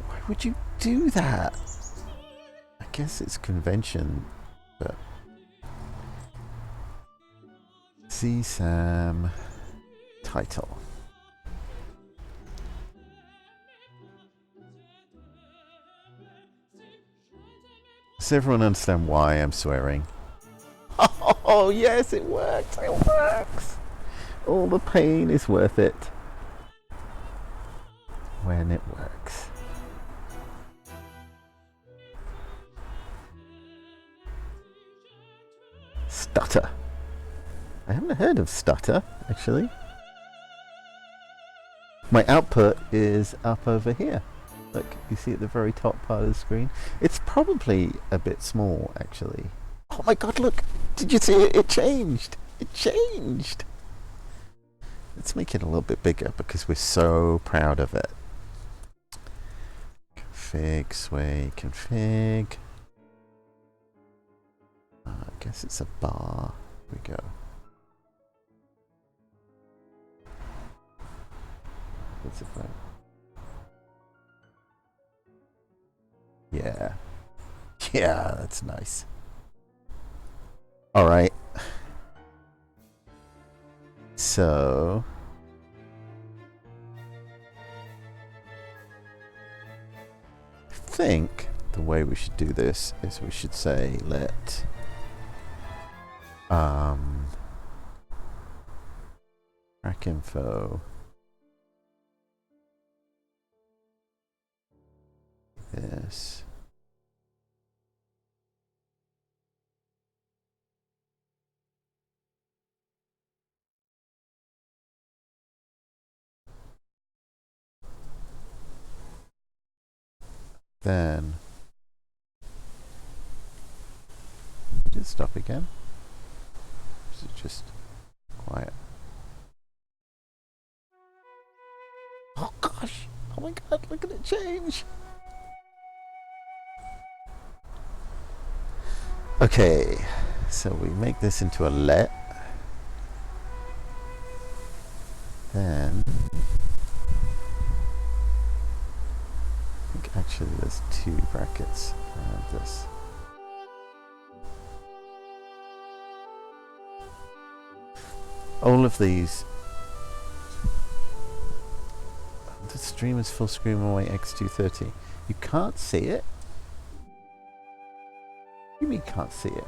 [SPEAKER 1] Why would you do that? I guess it's convention, but... CSAM title. Does everyone understand why I'm swearing? Oh yes, it works! It works! All the pain is worth it when it works. Stutter. I haven't heard of stutter, actually. My output is up over here. Look, you see at the very top part of the screen? It's probably a bit small, actually. Oh my god, look! Did you see it? It changed! It changed! Let's make it a little bit bigger because we're so proud of it. Config, sway, config. I guess it's a bar. Here we go. What's it for? Yeah. Yeah, that's nice. Alright. So... I think the way we should do this is we should say let... track info... this. Then did it stop again? Or is it just quiet? Oh gosh! Oh my god, look at it change! Okay, so we make this into a let. Then I think actually there's two brackets around this. All of these. The stream is full screen away X230. You can't see it? What do you mean can't see it?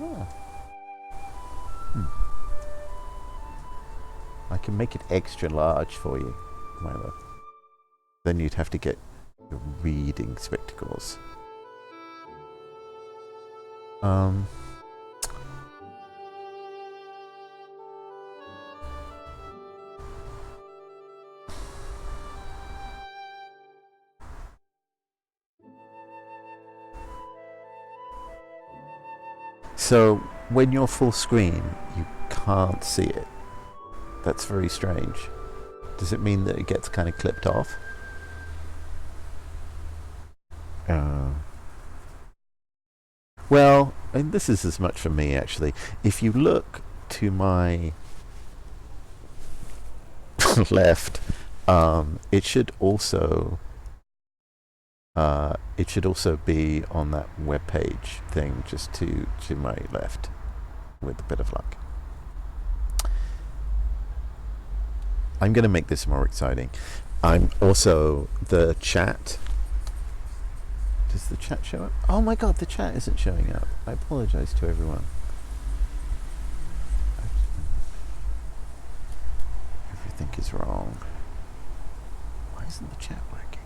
[SPEAKER 1] Ah. I can make it extra large for you, Milo. Then you'd have to get the reading spectacles. So when you're full screen, you can't see it. That's very strange. Does it mean that it gets kind of clipped off? Well, and this is as much for me actually. If you look to my left, it should also be on that web page thing just to my left, with a bit of luck. I'm going to make this more exciting. I'm also the chat. Does the chat show up? Oh my god, the chat isn't showing up. I apologize to everyone. Everything is wrong. Why isn't the chat working?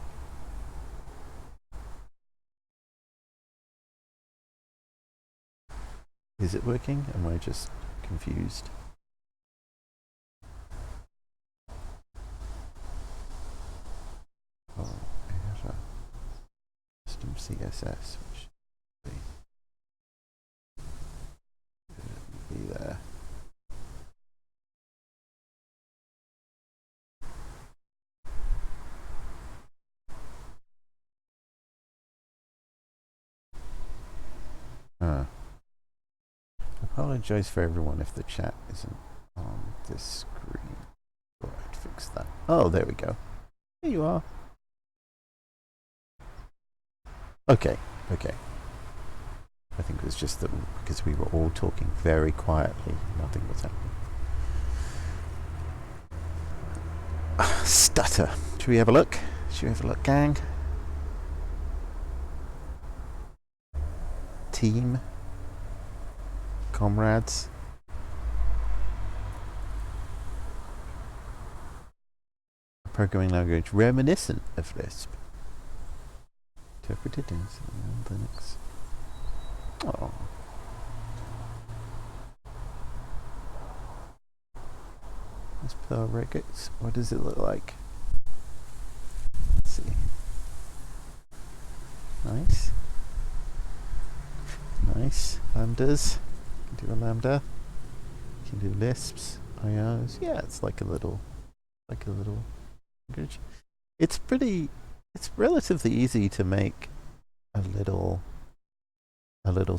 [SPEAKER 1] Is it working? Am I just confused? Oh, I have a custom CSS, which should be there. I apologize for everyone if the chat isn't on this screen. Go ahead, fix that. Oh, there we go. There you are. Okay. I think it was just that because we were all talking very quietly, nothing was happening. Stutter. Should we have a look? Gang? Team? Comrades? A programming language reminiscent of Lisp. Interpreted in Linux. Oh. Let's put our records. What does it look like? Let's see. Nice. Lambdas. You can do a lambda. You can do Lisps, IOs. Yeah, it's like a little language. It's relatively easy to make a little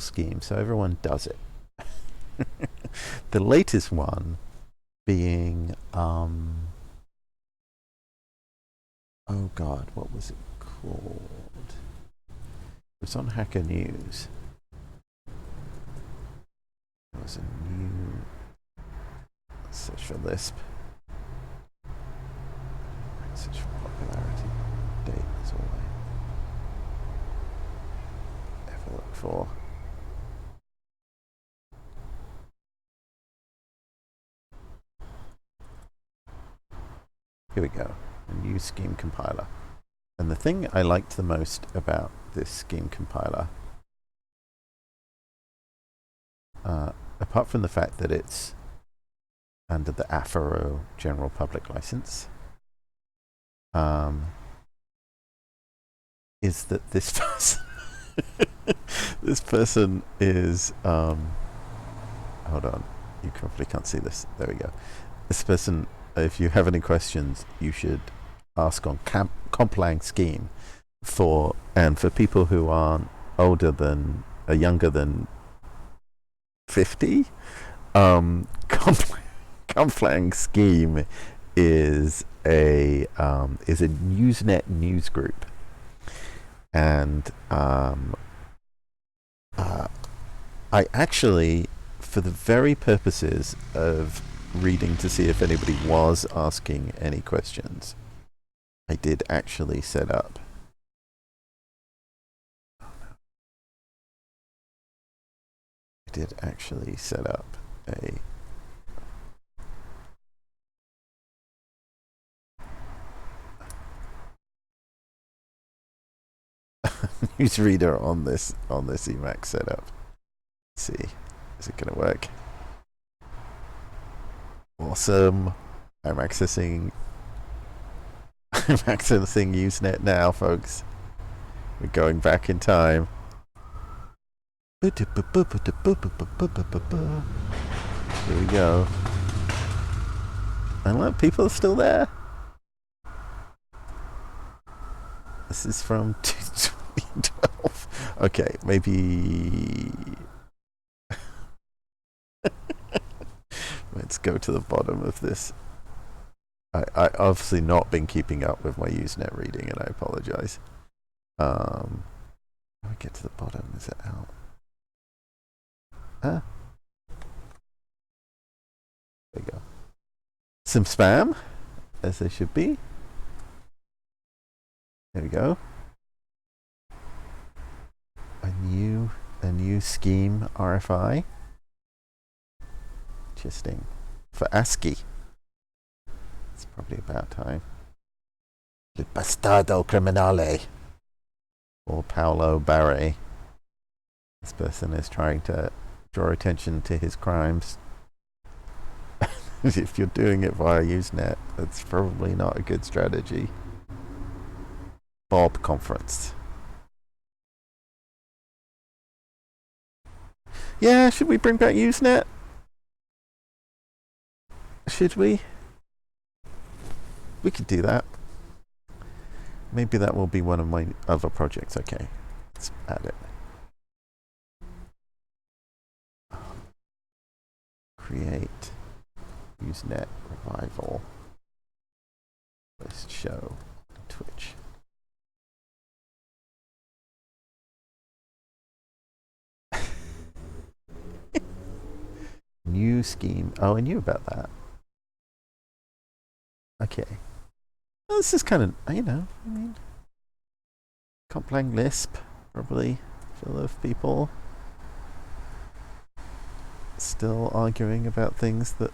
[SPEAKER 1] scheme, so everyone does it. The latest one being oh god, what was it called? It was on Hacker News. It was a new search for Lisp. Search for popularity. Date is all I ever look for. Here we go. A new scheme compiler. And the thing I liked the most about this scheme compiler, apart from the fact that it's under the Affero General Public License, is that this person this person is hold on, you probably can't see this. There we go. This person, if you have any questions, you should ask on Complang Scheme for people who aren't younger than 50. Complang Scheme is a Usenet news group, and I actually, for the very purposes of reading to see if anybody was asking any questions, I did actually set up a newsreader on this Emacs setup. Let's see, is it going to work? Awesome. I'm accessing Usenet now, folks. We're going back in time. Here we go. And look, people are still there. This is from 2012. Okay, maybe... Let's go to the bottom of this. I obviously not been keeping up with my Usenet reading, and I apologize. Let me get to the bottom. Is it out? There we go. Some spam, as there should be. There we go. A new scheme RFI. Interesting. For ASCII. It's probably about time. Il bastardo criminale. Or Paolo Barre. This person is trying to draw attention to his crimes. If you're doing it via Usenet, that's probably not a good strategy. Bob conference. Yeah, should we bring back Usenet? Should we? We could do that. Maybe that will be one of my other projects. Okay, let's add it. Create Usenet revival. Let's show Twitch. New scheme. Oh, I knew about that. Okay. Well, this is kind of, I mean, Complang Lisp, probably full of people still arguing about things that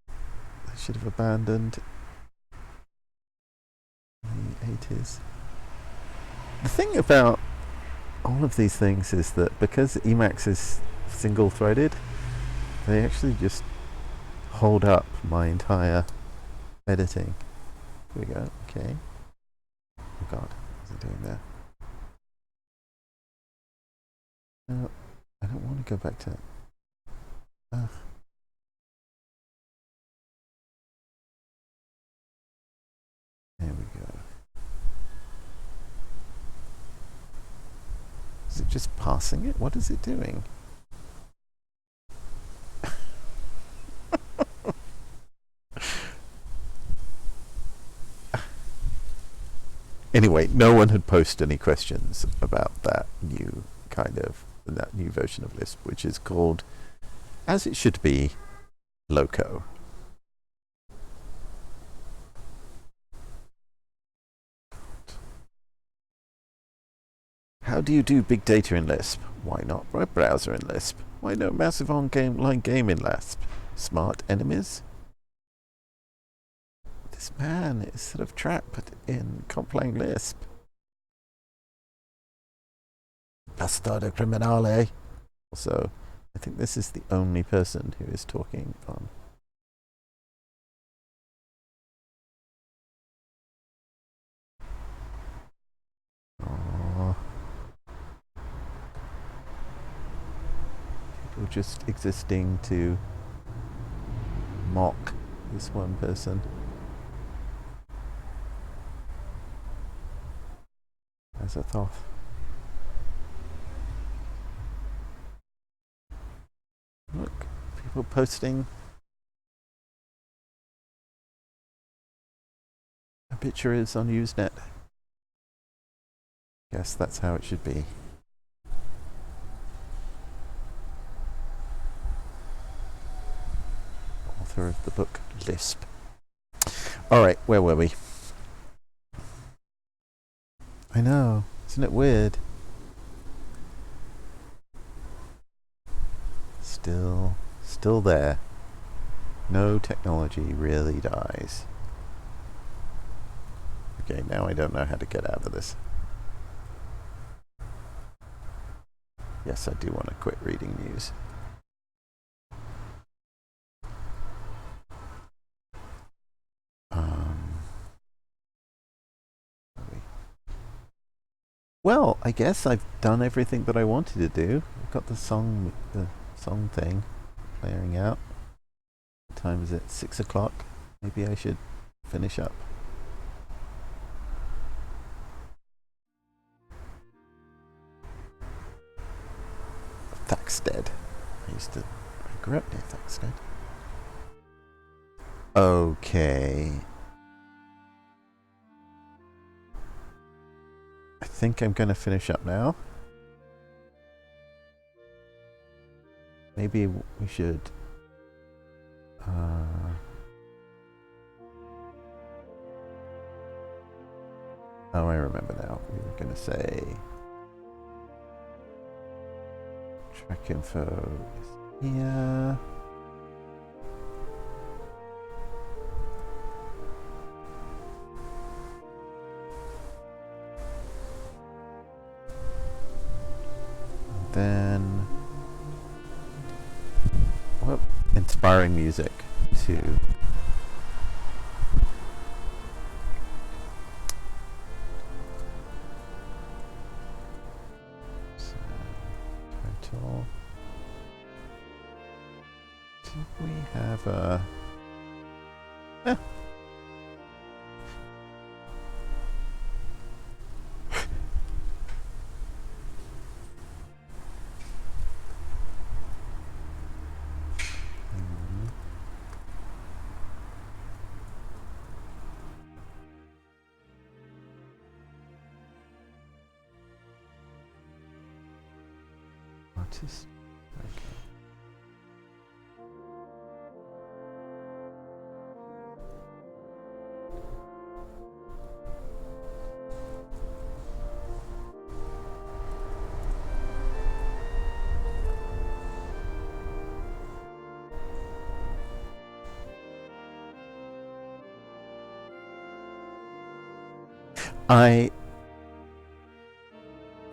[SPEAKER 1] they should have abandoned in the 80s. The thing about all of these things is that because Emacs is single-threaded, they actually just hold up my entire editing. Here we go. Okay. Oh God, what's it doing there? No, I don't want to go back to it. Ugh. There we go. Is it just passing it? What is it doing? Anyway, no one had posted any questions about that new version of Lisp, which is called, as it should be, Loco. How do you do big data in Lisp? Why not web browser in Lisp? Why no massive online game in Lisp? Smart enemies? This man is sort of trapped in Complang Lisp. Bastardo criminale. Also, I think this is the only person who is talking on. Aww. People just existing to mock this one person. As I thought. Look, people posting obituaries on Usenet. Guess that's how it should be. Author of the book Lisp. Alright, where were we? I know, isn't it weird? Still there. No technology really dies. Okay, now I don't know how to get out of this. Yes, I do want to quit reading news. Well, I guess I've done everything that I wanted to do. I've got the song thing layering out. What time is it? 6 o'clock. Maybe I should finish up. Thaxted. I grew up near Thaxted. Okay. I think I'm going to finish up now. Maybe we should... oh, I remember now. We were going to say... track info is here. Then, well, inspiring music to title. Do we have a? Artist. Okay.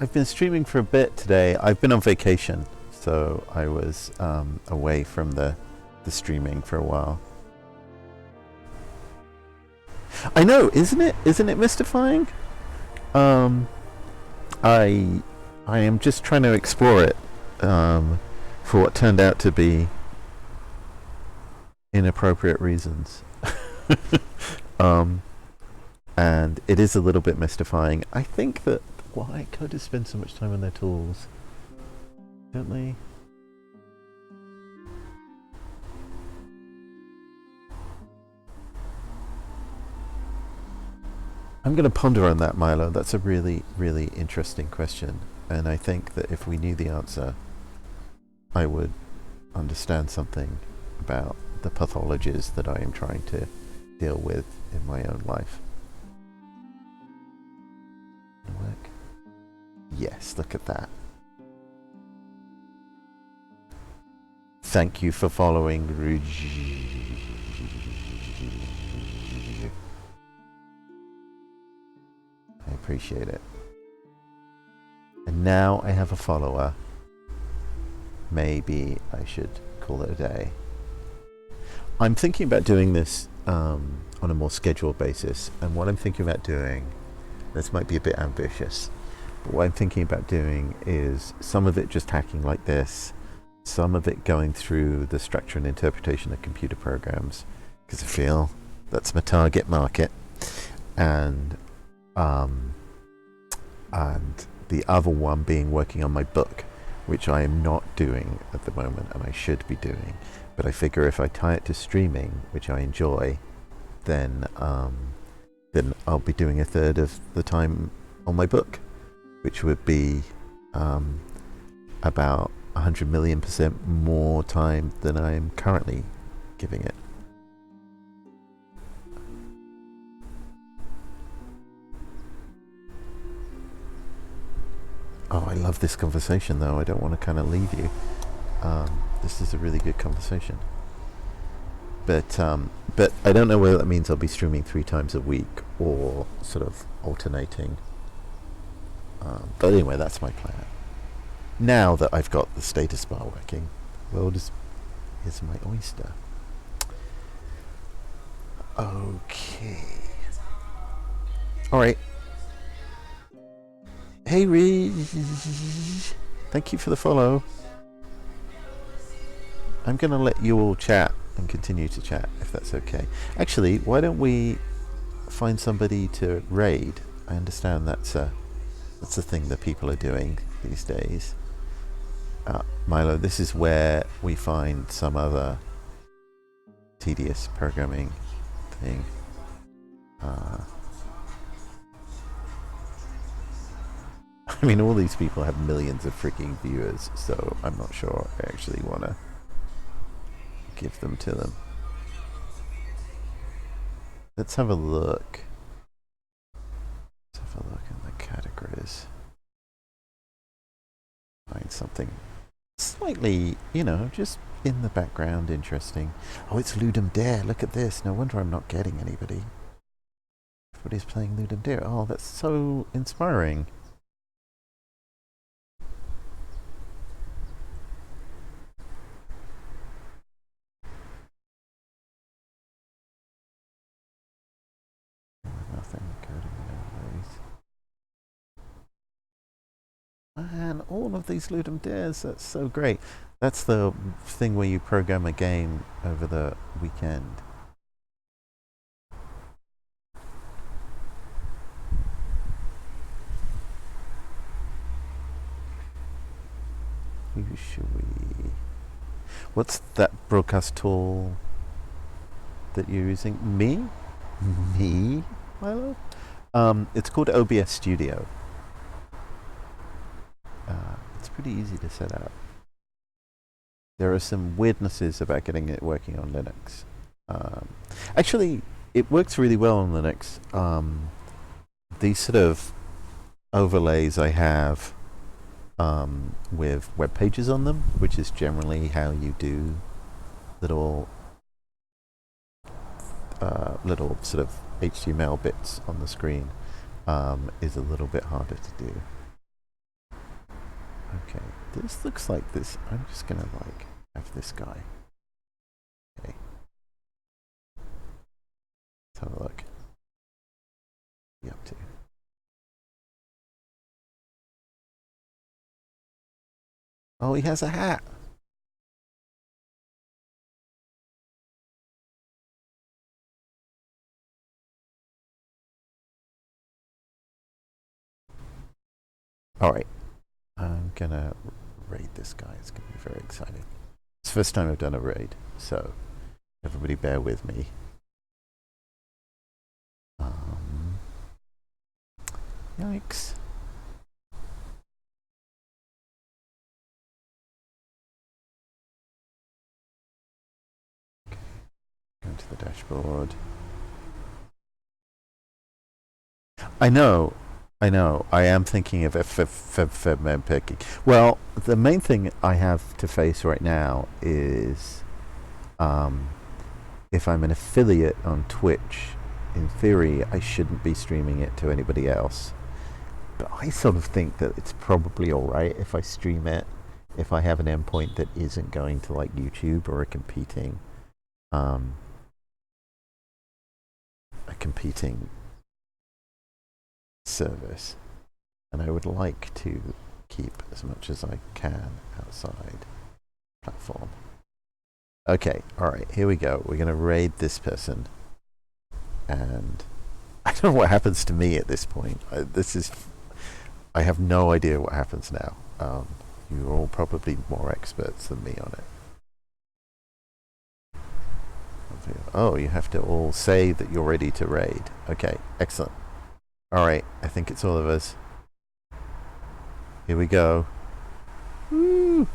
[SPEAKER 1] I've been streaming for a bit today. I've been on vacation, so I was away from the streaming for a while. I know, isn't it mystifying? I am just trying to explore it for what turned out to be inappropriate reasons. And it is a little bit mystifying. I think that why coders spend so much time on their tools, don't they? I'm going to ponder on that, Milo. That's a really, really interesting question. And I think that if we knew the answer, I would understand something about the pathologies that I am trying to deal with in my own life. Work? Yes, look at that. Thank you for following. I appreciate it. And now I have a follower. Maybe I should call it a day. I'm thinking about doing this on a more scheduled basis, and what I'm thinking about doing, this might be a bit ambitious, but what I'm thinking about doing is some of it just hacking like this, some of it going through the structure and interpretation of computer programs, because I feel that's my target market, and the other one being working on my book, which I am not doing at the moment and I should be doing. But I figure if I tie it to streaming, which I enjoy, then I'll be doing a third of the time on my book, which would be about 100 million% more time than I'm currently giving it. Oh, I love this conversation though. I don't want to kind of leave you. This is a really good conversation. But I don't know whether that means I'll be streaming 3 times a week or sort of alternating. But anyway, that's my plan. Now that I've got the status bar working, the world is my oyster. Okay. Alright. Hey Ree! Thank you for the follow. I'm going to let you all chat and continue to chat, if that's okay. Actually, why don't we find somebody to raid? I understand that's a thing that people are doing these days. Milo, this is where we find some other tedious programming thing. I mean, all these people have millions of freaking viewers, so I'm not sure I actually want to give them to them. Let's have a look. Let's have a look in the categories. Find something slightly, you know, just in the background interesting. Oh, it's Ludum Dare. Look at this. No wonder I'm not getting anybody. Everybody's playing Ludum Dare. Oh, that's so inspiring. Nothing coding nowadays. Man, all of these Ludum Dares, that's so great. That's the thing where you program a game over the weekend. Who should we... What's that broadcast tool that you're using? Me? Me, Milo? It's called OBS Studio. It's pretty easy to set up. There are some weirdnesses about getting it working on Linux. Actually, it works really well on Linux. These sort of overlays I have with web pages on them, which is generally how you do little sort of HTML bits on the screen, is a little bit harder to do. Okay, this looks like this. I'm just gonna like have this guy. Okay, let's have a look. What are you up to? Oh, he has a hat. All right, I'm gonna raid this guy. It's gonna be very exciting. It's the first time I've done a raid, so everybody bear with me. Yikes. Okay. Go to the dashboard. I know. I am thinking of picking. Well, the main thing I have to face right now is if I'm an affiliate on Twitch, in theory, I shouldn't be streaming it to anybody else. But I sort of think that it's probably alright if I stream it, if I have an endpoint that isn't going to like YouTube or a competing service. And I would like to keep as much as I can outside platform. Okay, alright, here we go. We're going to raid this person. And I don't know what happens to me at this point. I have no idea what happens now. You're all probably more experts than me on it. Oh, you have to all say that you're ready to raid. Okay, excellent. Alright, I think it's all of us. Here we go. Woo!